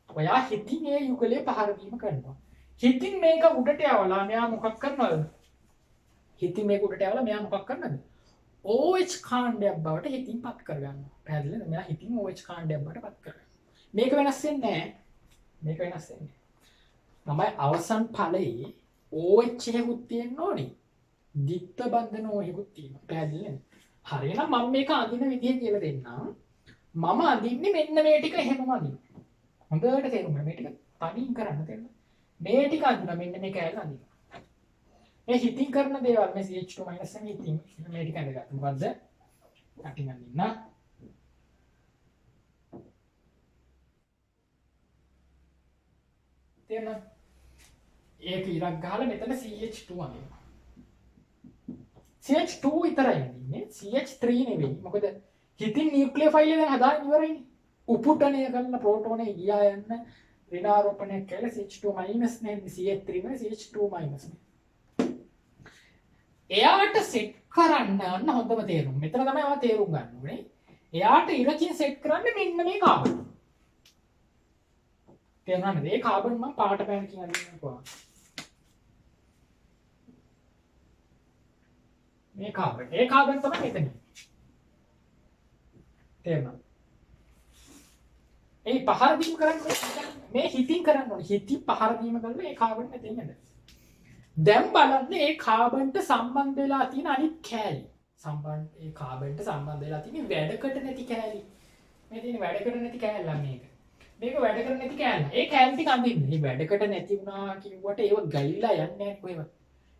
ඔයා හිතින් ඒ යුගලයේ පහර දීම කරනවා. හිතින් මේක උඩට යවලා මෙයා මොකක් කරනවද? හිතින් මේක උඩට යවලා මෙයා මොකක් කරනවද? OH කාණ්ඩයක් බවට හිතින් පත් කරගන්නවා. පැහැදිලිද? මෙයා හිතින් OH කාණ්ඩයක් බවට පත් කරගන්නවා. මේක වෙනස් වෙන්නේ නැහැ. මේක වෙනස් වෙන්නේ. තමයි අවසන් ඵලයේ OH එකකුත් තියෙන්න ඕනේ. දිත්ත බන්ධන OH එකකුත් තියෙනවා. පැහැදිලිද? හරියනම් මම මේක අඳින විදිය කියලා දෙන්නම්. මම අඳින්නේ මෙන්න මේ ටික එහෙමම අඳින්න. හොඳට තේරුම් ගන්න. මේ ටික තනින් කරන්න තේරෙනවද? මේ ටික අඳිනවා මෙන්න මේ කෑල්ල අඳිනවා. මේ හිතින් කරන දේවල් මේ CH2- එක හිතින් මේ ටික අඳගත්තා. මොකද්ද? කටින් අඳින්න. තේරෙනවද? ඒක ඉරක් ගහලා මෙතන CH2 අඳිනවා. CH2 විතරයි අඳින්නේ. CH3 නෙවෙයි. මොකද හිතින් නියුක්ලියෝෆයිල් එක දැන් හදාගෙන ඉවරයිනේ. උපුටණය කරන ප්‍රෝටෝනේ ගියා යන්න ඍණාරෝපණය කළ CH2- නේ CH3 නේ CH2-. එයාට සෙට් කරන්න යන්න හොඳම තේරුම. මෙතන තමයි ඔයා තේරුම් ගන්න ඕනේ. එයාට ඉරකින් සෙට් කරන්න මෙන්න මේ කාබන්. තේරුණාද? මේ කාබන් මම පාට පෑනකින් අදින්නවා. මේ කාබන්. ඒ කාබන් තමයි මෙතන. තේරුණාද? ඒ පහර දීම කරන්නේ මේ හිතින් කරන්න ඕනේ. හිතින් පහර දීම කරලා ඒ කාබන් නැති වෙනද. දැන් බලන්න ඒ කාබන්ට සම්බන්ධ වෙලා තියෙන අනිත් කෑලි. ඒ කාබන්ට සම්බන්ධ වෙලා තියෙන වැඩකට නැති කෑලි. මේ තියෙන වැඩකට නැති කෑල්ල මේක. මේක වැඩකට නැති කෑල්ල. ඒ කෑලි ටික අඳින්න. මේ වැඩකට නැති වුණා කිව්වට ඒව ගලිලා යන්නේ නැහැ කොහෙවත්.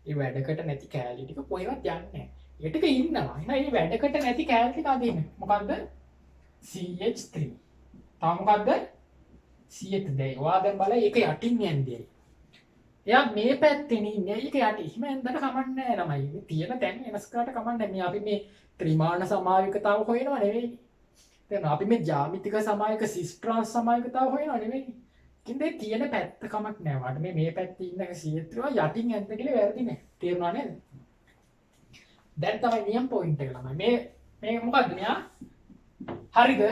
ඒ වැඩකට නැති කෑලි ටික කොහෙවත් යන්නේ නැහැ. ඒ ටික ඉන්නවා. එහෙනම් මේ වැඩකට නැති කෑලි ටික අඳින්න. මොකද්ද? CH3. තව මොකද්ද? CH2. ඔයා දැන් බලයි ඒක යටින් යන්නේ. එයා මේ පැත්තේ ඉන්නේ. ඒක යටි. එහෙම එන්දට කමන්නේ නැහැ ළමයි. තියෙන තැන් වෙනස් කරාට කමන්නේ නැහැ. අපි මේ ත්‍රිමාණ සමායකතාව හොයනව නෙවෙයි. දැන් අපි මේ ජ්‍යාමිතික සමායක සිස් ට්‍රාන්ස් සමායකතාව හොයනව නෙවෙයි. කින්දේ තියෙන පැත්ත කමක් නැහැ. වාට මේ පැත්තේ ඉන්න CH3 යටින් යන්න කියලා වැරදි නෑ. තේරුණා නේද? දැන් තමයි නියම් පොයින්ට් එක ළමයි. මේ මොකද්ද මෙයා? හරිද?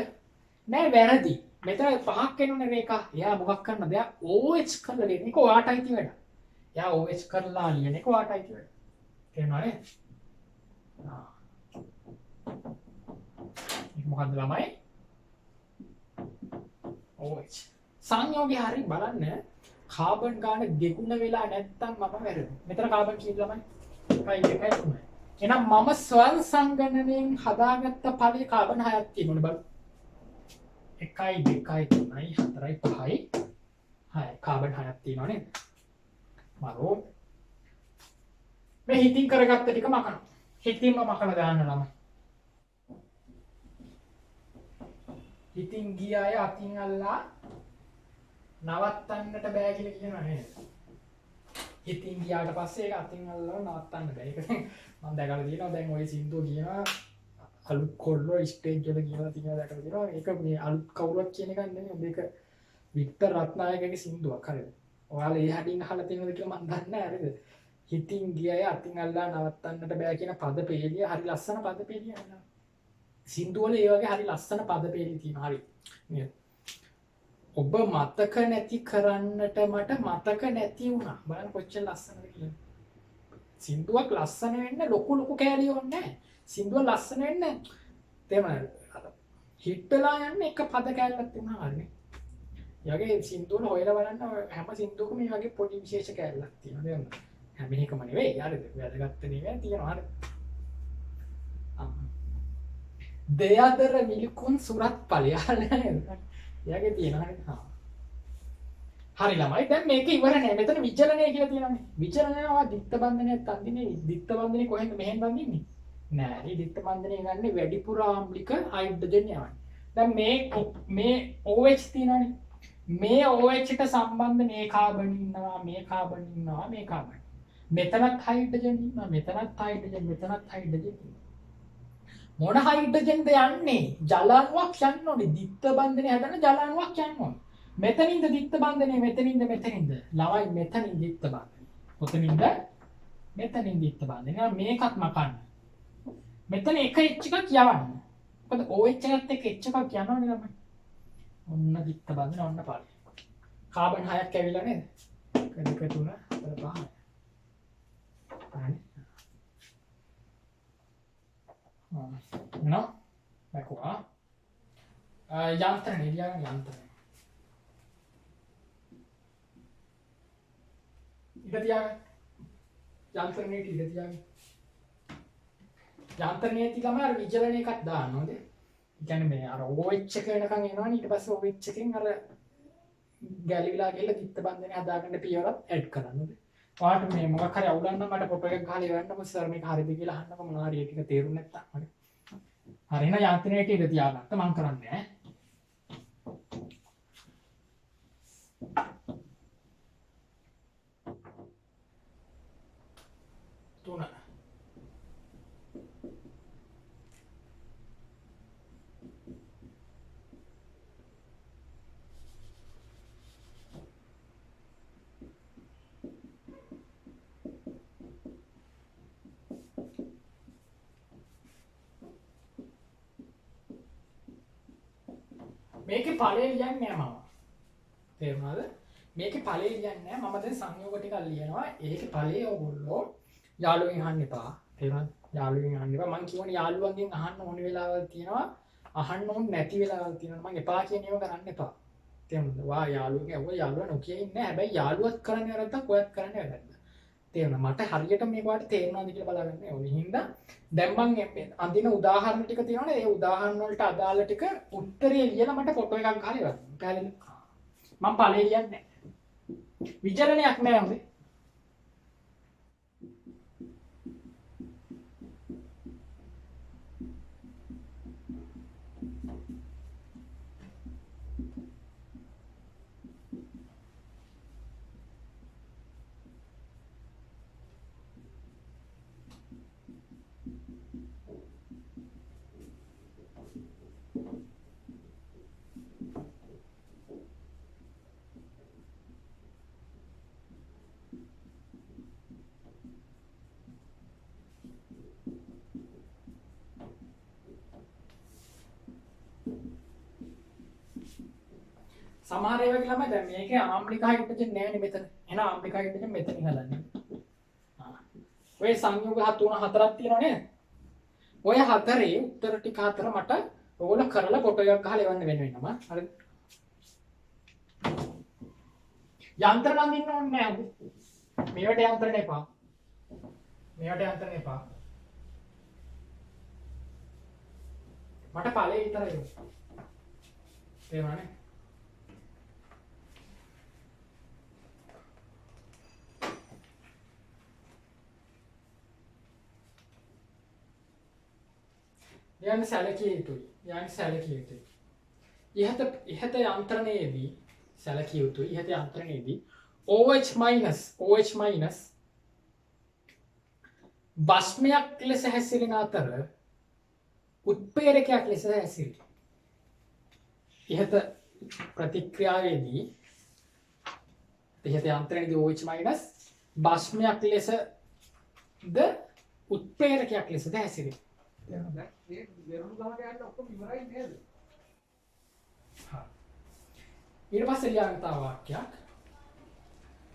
නෑ වැරදි. මෙතන පහක් එනුනේ රේඛා. එයා මොකක් කරනද? එයා OH කරලා ලියන එක ඔයාටයි තියෙන. එයා OH කරලා ලියන එක ඔයාටයි තියෙන. තේරුණා නේද? මොකද්ද ළමයි? OH. සංයෝගය හරි බලන්න. කාබන් ගාන දෙගුණ වෙලා නැත්තම් මම වැරදි. මෙතන කාබන් කීයද ළමයි? 1 2 3. එහෙනම් මම ස්වයං සංගණනයෙන් හදාගත්ත ඵලයේ කාබන් 6ක් තියෙනවනේ බලන්න. 1 2 3 4 5 6 කාබන් 6ක් තියෙනවා නේද? මරෝ මේ හිතින් කරගත්ත ටික මකන. හිතින්ම මකලා දාන්න ළමයි. හිතින් ගිය අය අතින් අල්ලා නවත්තන්නට බෑ කියලා කියනවා නේද? හිතින් ගියාට පස්සේ ඒක අතින් අල්ලලා නවත්තන්න බෑ. ඒක මම දැකලා තියෙනවා. දැන් ওই සින්දුව කියනවා අලුත් කොල්ලෝ ස්ටේජ් වල කියලා තියෙනවා දැකලා තියෙනවා. ඒක මේ අලුත් කවුරුත් කියන එකක් නෙමෙයි. මේක වික්ටර් රත්නායකගේ සින්දුවක් හරිද? ඔයාලා ඒ හැටින් අහලා තියෙනවද කියලා මම දන්නේ නැහැ හරිද? හිතින් ගියය අතින් අල්ලා නවත්තන්නට බෑ කියන පද පෙළිය හරි ලස්සන පද පෙළිය නේද? සින්දු වල ඒ වගේ හරි ලස්සන පද පෙළිය තියෙනවා හරි. නේද? ඔබ මතක නැති කරන්නට මට මතක නැති වුණා. බලන්න කොච්චර ලස්සනද කියලා. සින්දුවක් ලස්සන වෙන්න ලොකු කෑලි ඕනේ නැහැ. සින්දුව ලස්සන වෙන්න තේමන හිට් වෙලා යන්නේ එක පද කෑල්ලක් තියුණා හරිනේ. යගේ සින්දුව වල හොයලා බලන්න හැම සින්දුවකම මේ වගේ පොඩි විශේෂ කෑල්ලක් තියෙනවා. තේරුණාද? හැම එකම නෙවෙයි. හරිද? වැදගත් නෙවෙයි තියෙනවා හරිද? දෙයදර මිලිකුන් සුරත් ඵලයල් නේද? එයාගේ තියෙනවා හරිද? හරි ළමයි දැන් මේක ඉවර නෑ. මෙතන විචලනය කියලා තියෙනවානේ. විචලනයවා දිත්ත බන්ධනයත් අඳින්නේ. දිත්ත බන්ධනේ කොහෙන්ද මෙහෙන් බඳින්නේ? නෑ. මේ දිත්ත බන්ධනය ගන්නේ වැඩිපුර ආම්ලික හයිඩ්‍රජන් යවන්නේ. දැන් මේ OH තියෙනවානේ. මේ OH ට සම්බන්ධ මේ කාබන් ඉන්නවා, මේ කාබන් ඉන්නවා, මේ කාබන්. මෙතනත් හයිඩ්‍රජන් ඉන්නවා, මෙතනත් හයිඩ්‍රජන්, මෙතනත් හයිඩ්‍රජන් ඉන්නවා. මොන හයිඩ්‍රජන්ද යන්නේ? ජල අණුවක් යන්න ඕනේ. දිත්ත බන්ධනේ හදන ජල අණුවක් යන්න ඕනේ. මෙතනින්ද දිත්ත බන්ධනේ, මෙතනින්ද ළමයි මෙතනින් දිත්ත බන්ධනේ. කොතනින්ද? මෙතනින් දිත්ත බන්ධනේ. මේකත් මකන්න. මෙතන එක H එකක් යවන්න. මොකද OH එකත් එක්ක H එකක් යනවනේ ළමයි. ඔන්න දිත්ත බන්ධනේ ඔන්න පාඩේ. කාබන් 6ක් ඇවිල්ලා නේද? 1 2 3 4 5. හරි. No? Ecco qua. යන්ත්‍රණය ලියගන්න යන්ත්‍රණය. ඉඩ තියාගන්න. යන්ත්‍රණයට ඉඩ තියාගන්න. යන්ත්‍රණයේ තියලාම අර විචලන එකක් දාන්න ඕනේ. ඒ කියන්නේ මේ අර OH එක වෙනකන් එනවනේ ඊට පස්සේ OH එකෙන් අර ගැලවිලා ගිහලා දිත්ත බන්ධනේ හදාගන්න පියවරක් ඇඩ් කරන්න ඕනේ. ඔයාලට මේ මොකක් හරි අවුලක් නම් මට ෆොටෝ එකක් ගහලා ඉවරන්නකො සර් මේක හරිද කියලා අහන්නකො මොනවා හරි ඒ ටික තේරුම් නැත්තම් හරි. හරි එහෙනම් යාන්ත්‍රණයට ඉඳ තියාගත්ත මම කරන්නේ ඈ. තුන. මේකේ ඵලය ලියන්නේ නැහැ මම. තේරුණාද? මේකේ ඵලය ලියන්නේ නැහැ. මම දැන් සංයෝග ටිකක් ලියනවා. ඒකේ ඵලය ඕගොල්ලෝ යාළුවෙන් අහන්න එපා. තේරුණාද? යාළුවෙන් අහන්න එපා. මම කියවනේ යාළුවන්ගෙන් අහන්න ඕන වෙලාවල් තියෙනවා. අහන්න ඕන නැති වෙලාවල් තියෙනවා. මම එපා කියන ඒවා කරන්න එපා. තේරුණාද? වා යාළුවගේ ඔය යාළුවා නොකිය ඉන්නේ. හැබැයි යාළුවත් කරන්නේ නැත්තම් කොයත් කරන්නේ වැරද්ද. තේරුණා? මට හරියට මේක වාට තේරෙනවද කියලා බලගන්න ඕනේ. හින්දා දැන් මම අඳින උදාහරණ ටික තියෙනවනේ. ඒ උදාහරණ වලට අදාළ ටික උත්තරේ ලියලා මට ෆොටෝ එකක් ගහලා ඉවරයි. පැහැදිලිද? මම ඵලේ ලියන්නේ නැහැ. විචලනයක් නෑ හොඳේ. සමහර ඒවා කියලා මම දැන් මේකේ ආම්ලික හයිඩ්‍රජන් නෑනේ මෙතන. එහෙනම් ආම්ලික හයිඩ්‍රජන් මෙතනින් හදන්නේ. ඔය සංයෝග 3 4ක් තියෙනවා නේද? ඔය හතරේ උත්තර ටික හතර මට ඕන කරලා ෆොටෝ එකක් ගහලා එවන්න වෙනවා. හරිද? යන්ත්‍ර නම් ඉන්න ඕනේ නෑ. මේවට යන්ත්‍රණ එපා. මේවට යන්ත්‍රණ එපා. මට ඵලෙ විතරයි ඕනේ. තේරුණානේ? යන්න සැලකිය යුතුයි. යන්න සැලකිය යුතුයි. ඉහත යන්ත්‍රණයේදී සැලකිය යුතුයි. ඉහත යන්ත්‍රණයේදී OH- භස්මයක් ලෙස හැසිරෙන අතර උත්ප්‍රේරකයක් ලෙස හැසිරේ. ඉහත ප්‍රතික්‍රියාවේදී ඉහත යන්ත්‍රණයේදී OH- භස්මයක් ලෙස ද උත්ප්‍රේරකයක් ලෙස ද හැසිරේ. ඊට පස්සේ ලියන්න තව වාක්‍යයක්.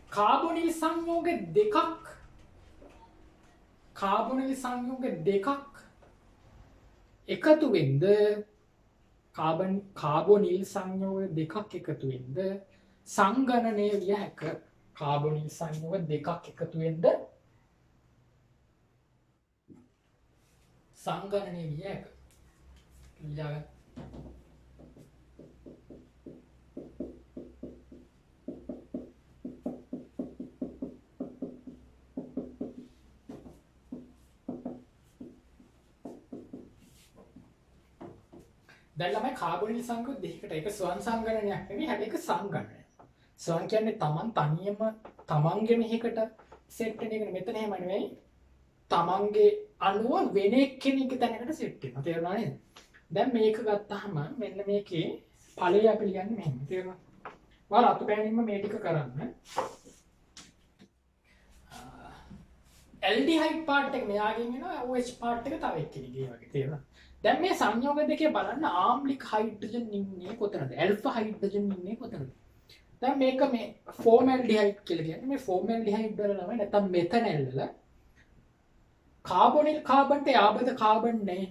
කාබොනිල් සංයෝග දෙකක් එකතු වෙන්ද කාබොනිල් සංයෝග දෙකක් එකතු වෙන්ද සංගණනය විය හැක. කාබොනිල් සංයෝග දෙකක් එකතු වෙන්ද සංගණනය විය හැක. ලියාගන්න. දැන් ළමයි කාබොනිල් සංයෝග දෙකකට ඒක ස්වයං සංගණනයක් නෙවෙයි හැබැයි ඒක සංගණනයක්. ස්වයං කියන්නේ තමන් තනියම තමන්ගේම එකකට සෙට් වෙන එක. මෙතන එහෙම නෙවෙයි. තමන්ගේ අණුව වෙන එක්කෙනෙක්ගේ තැනකට සෙට් වෙනවා. තේරුණා නේද? දැන් මේක ගත්තාම මෙන්න මේකේ ඵලය අපි ලියන්නේ මෙහෙම. තේරුණා? ඔයාලා අතුපෑනින්ම මේ ටික කරන්න. ඇල්ඩිහයිඩ් පාර්ට් එක මෙයාගෙන් එනවා OH පාර්ට් එක තව එක්කෙනෙක්ගේ වගේ. තේරුණා? දැන් මේ සංයෝග දෙකේ බලන්න ආම්ලික හයිඩ්‍රජන් ඉන්නේ කොතනද? ඇල්ෆා හයිඩ්‍රජන් ඉන්නේ කොතනද? දැන් මේක මේ ෆෝමැල්ඩිහයිඩ් කියලා කියන්නේ මේ ෆෝමැල්ඩිහයිඩ් වල ළමයි නැත්තම් මෙතනල් වල කාබොනිල් කාබන්ට යාබද කාබන් නැහැ.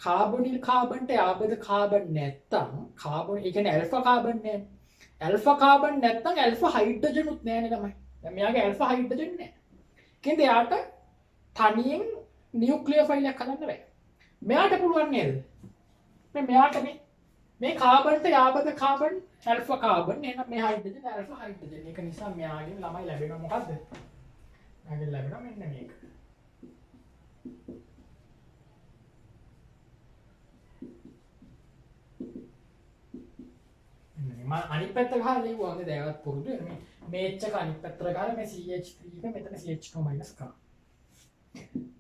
කාබොනිල් කාබන්ට යාබද කාබන් නැත්තම් කාබොන ඒ කියන්නේ ඇල්ෆා කාබන් නැහැ. ඇල්ෆා කාබන් නැත්තම් ඇල්ෆා හයිඩ්‍රජන් උත් නැහැ නේ ළමයි. දැන් මෙයාගේ ඇල්ෆා හයිඩ්‍රජන් නැහැ. කින්ද යාට තනියෙන් නියුක්ලියර් ෆයිල් එකක් හදන්න බෑ. මෙයාට පුළුවන් නේද? මෙයාට මේ කාබන්ට යාබද කාබන් ඇල්ෆා කාබන් එහෙනම් මේ හයිඩ්‍රජන් ඇල්ෆා හයිඩ්‍රජන්. ඒක නිසා මෙයාගෙන් ළමයි ලැබෙනවා මොකද්ද? මෙයාගෙන් ලැබෙනවා මෙන්න මේක. මම අනිත් පැත්ත ගහලා ලියුවා හොඳ දැවත් පුරුදු වෙන මේ H එක අනිත් පැත්තට ගහලා මේ CH3 එක මෙතන CH2 මයිනස් කරා.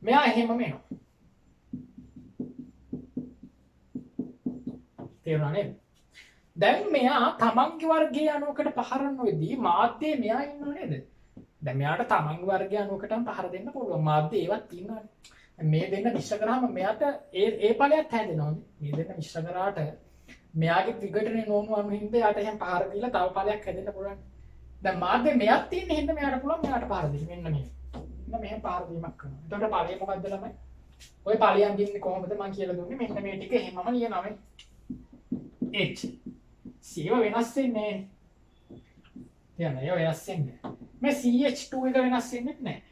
මෙයා එහෙමම එනවා. තේරුණා නේද? දැන් මෙයා තමන්ගේ වර්ගයේ අණුවකට පහරන වෙදී මාධ්‍යයේ මෙයා ඉන්නව නේද? දැන් මෙයාට තමන්ගේ වර්ගයේ අණුවකටම පහර දෙන්න පුළුවන්. මාධ්‍ය ඒවත් තියෙනවානේ. මේ දෙන්න මිශ්‍ර කරාම මෙයාට ඒ ඵලයක් හැදෙනවා. මේ දෙන්න මිශ්‍ර කරාට මෙයාගේ විඝටනේ නෝනු අණු හින්දා යාට එහෙම පහර දීලා තව ඵලයක් හැදෙන්න පුළුවන්. දැන් මාධ්‍ය මෙයක් තියෙන හින්දා මෙයාට පුළුවන් මෙයාට පහර දෙන්න. මෙන්න මේ. මෙන්න මෙහෙම පහර දීමක් කරනවා. එතකොට ඵලය මොකද්ද ළමයි? ඔය ඵලයන් දින්නේ කොහොමද මම කියලා දුන්නේ. මෙන්න මේ ටික එහෙමම ලියනවා මේ. H සීව වෙනස් වෙන්නේ නැහැ. තේරෙනවද? ඒක වෙනස් වෙන්නේ නැහැ. මේ CH2 එක වෙනස් වෙන්නේ නැහැ.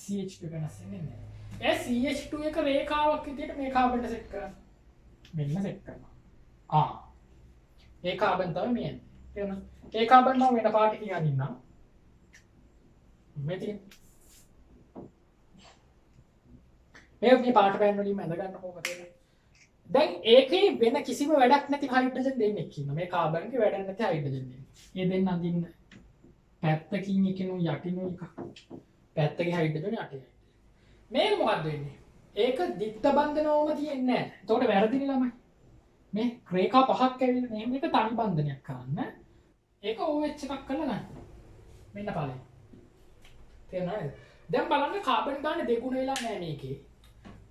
CH2 වෙනස් වෙන්නේ නැහැ. ඒ CH2 එක රේඛාවක් විදිහට මේ කාබන්ට සෙට් කරන්න. මෙන්න සෙට් කරනවා. ඒ කාබන් තමයි මේ. තේරුණා? ඒ කාබන් නම් වෙන පාටකින් අනින්නම්. මේ තියෙන. මේ පාට පෑන් වලින් මැද ගන්න කොහොමද? දැන් ඒකේ වෙන කිසිම වැඩක් නැති හයිඩ්‍රජන් දෙන්නෙක් ඉන්නවා. මේ කාබන්ගේ වැඩක් නැති හයිඩ්‍රජන් දෙන්නෙක්. ඒ දෙන්න අඳින්න පැත්තකින් එකනු යටිනු එක. පැත්තකේ හයිඩ්‍රජන් යටින්. මේක මොකද්ද වෙන්නේ? ඒක දිත්ත බන්ධනවම තියෙන්නේ නැහැ. එතකොට වැරදිනේ ළමයි. මේ රේඛා පහක් ඇවිල්ලා මේ මේක තනි බන්ධනයක් කරන්න. ඒක OH එකක් කරලා ගන්න. මෙන්න ඵලය. තේරුණාද? දැන් බලන්න කාබන් ගන්න දෙගුණ වෙලා නැහැ මේකේ.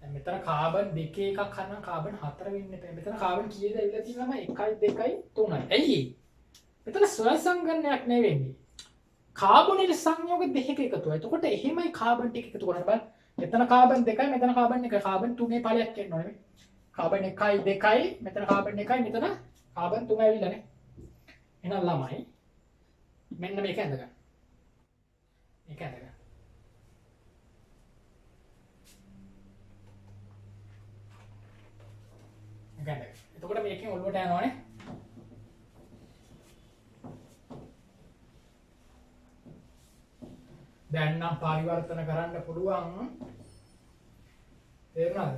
දැන් මෙතන කාබන් දෙකේ එකක් ගන්න කාබන් හතර වෙන්න එපා. මෙතන කාබන් කීයද ඇවිල්ලා තියෙනවම 1 2 3යි. ඇයි? මෙතන ස්වසංගණනයක් නෙවෙන්නේ. කාබොනිල් සංයෝග දෙකක එකතුවයි. එතකොට එහෙමයි කාබන් ටික එකතු කරන්න බලන්න. මෙතන කාබන් දෙකයි මෙතන කාබන් එකයි. කාබන් තුනේ ඵලයක් එන්න ඕනේ. කාබන් 1යි 2යි මෙතන කාබන් 1යි මෙතන කාබන් 3 ඇවිල්ලානේ. එහෙනම් ළමයි මෙන්න මේක ඇඳ ගන්න. මේක ඇඳ ගන්න. ගන්න. එතකොට මේකෙන් ඔළුවට යනවානේ. දැන් නම් පරිවර්තන කරන්න පුළුවන්. තේරුණාද?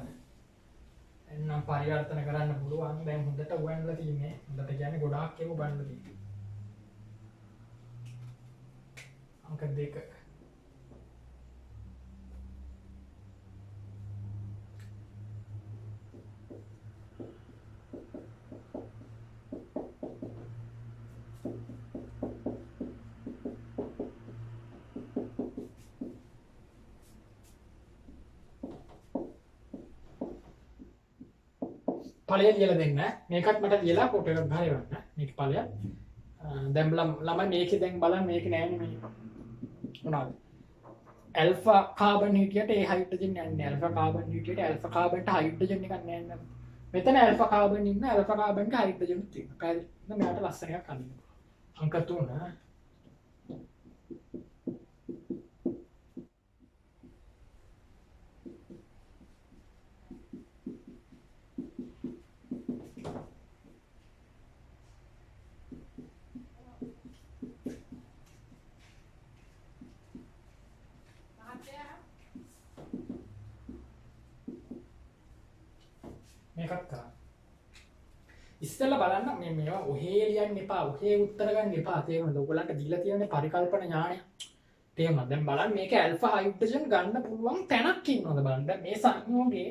දැන් නම් පරිවර්තන කරන්න පුළුවන්. දැන් හොඳට උගන්ලා තියෙන්නේ. හොඳට කියන්නේ ගොඩාක් ඒක උගන්ලා තියෙන්නේ. අංක 2. ඵලය ලියලා දෙන්න. මේකත් මට ලියලා ෆොටෝ එකක් ගහලා එවන්න. මේක ඵලය. දැන් ළමයි මේකේ දැන් බලන්න මේක නෑනේ මේ. මොනවාද? ඇල්ෆා කාබන් හිටියට ඒ හයිඩ්‍රජන් යන්නේ. ඇල්ෆා කාබන් හිටියට ඇල්ෆා කාබන්ට හයිඩ්‍රජන් එකක් නෑ නේද? මෙතන ඇල්ෆා කාබන් ඉන්න ඇල්ෆා කාබන්ට හයිඩ්‍රජන් තියෙනවා. පැහැදිලිද? මෙයාට ලස්සන එකක් අඳින්න. අංක 3. මේකත් කරා. ඉස්සෙල්ලා බලන්න මේ මේවා ඔහේ ලියන්න එපා. ඔහේ උත්තර ගන්න එපා. තේරුණාද? ඔයගලන්ට දීලා තියෙන පරිකල්පන ඥානය. තේරුණාද? දැන් බලන්න මේක ඇල්ෆා හයිඩ්‍රජන් ගන්න පුළුවන් තැනක් ඉන්නවද බලන්න. දැන් මේ සංයෝගයේ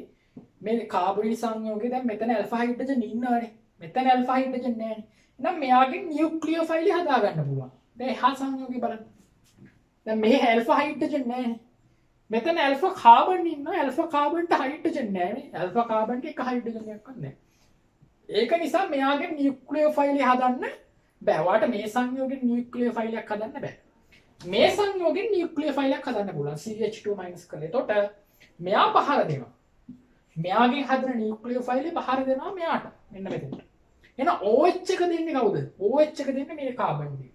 මේ කාබොනිල් සංයෝගයේ දැන් මෙතන ඇල්ෆා හයිඩ්‍රජන් ඉන්නවනේ. මෙතන ඇල්ෆා හයිඩ්‍රජන් නැහැනේ. එහෙනම් මෙයාගෙන් නියුක්ලියෝෆයිල් හදා ගන්න පුළුවන්. දැන් එහා සංයෝගය බලන්න. දැන් මේ ඇල්ෆා හයිඩ්‍රජන් නැහැනේ. මෙතන ඇල්ෆා කාබන් ඉන්නවා. ඇල්ෆා කාබන්ට හයිඩ්‍රජන් නැහැනේ. ඇල්ෆා කාබන්ට එක හයිඩ්‍රජන් එකක් නැහැ. ඒක නිසා මෙයාගෙන් නියුක්ලියෝෆයිල් හදන්න බෑ. ඔයාලට මේ සංයෝගයෙන් නියුක්ලියෝෆයිල් එකක් හදන්න බෑ. මේ සංයෝගයෙන් නියුක්ලියෝෆයිල් එකක් හදන්න පුළුවන්. CH2- කරලා. එතකොට මෙයා පහර දෙනවා. මෙයාගෙන් හදන නියුක්ලියෝෆයිල් එක පහර දෙනවා මෙයාට. මෙන්න මෙතනට. එහෙනම් OH එක දෙන්නේ කවුද? OH එක දෙන්නේ මේ කාබන් දෙක.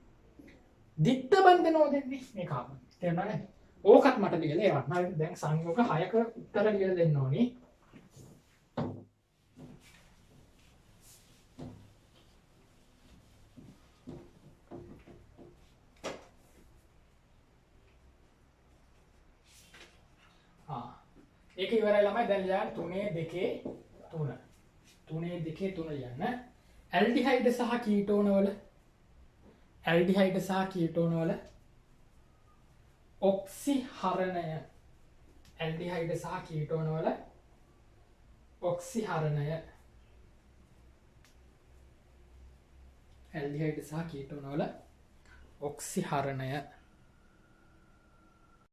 දිත්ත බන්ධනෝ දෙන්නේ මේ කාබන්. තේරුණා නේද? ඕකත් මට ලියලා එවන්න. හරි දැන් සංයෝග 6ක උත්තර ලියලා දෙන්න ඕනේ. ඒක ඉවරයි ළමයි. දැන් ලියන්න 3 2 3. 3 2 3 ලියන්න. ඇල්ඩිහයිඩ් සහ කීටෝන වල ඇල්ඩිහයිඩ් සහ කීටෝන වල ඔක්සිහරණය. ඇල්ඩිහයිඩ් සහ කීටෝන වල ඔක්සිහරණය. ඇල්ඩිහයිඩ් සහ කීටෝන වල ඔක්සිහරණය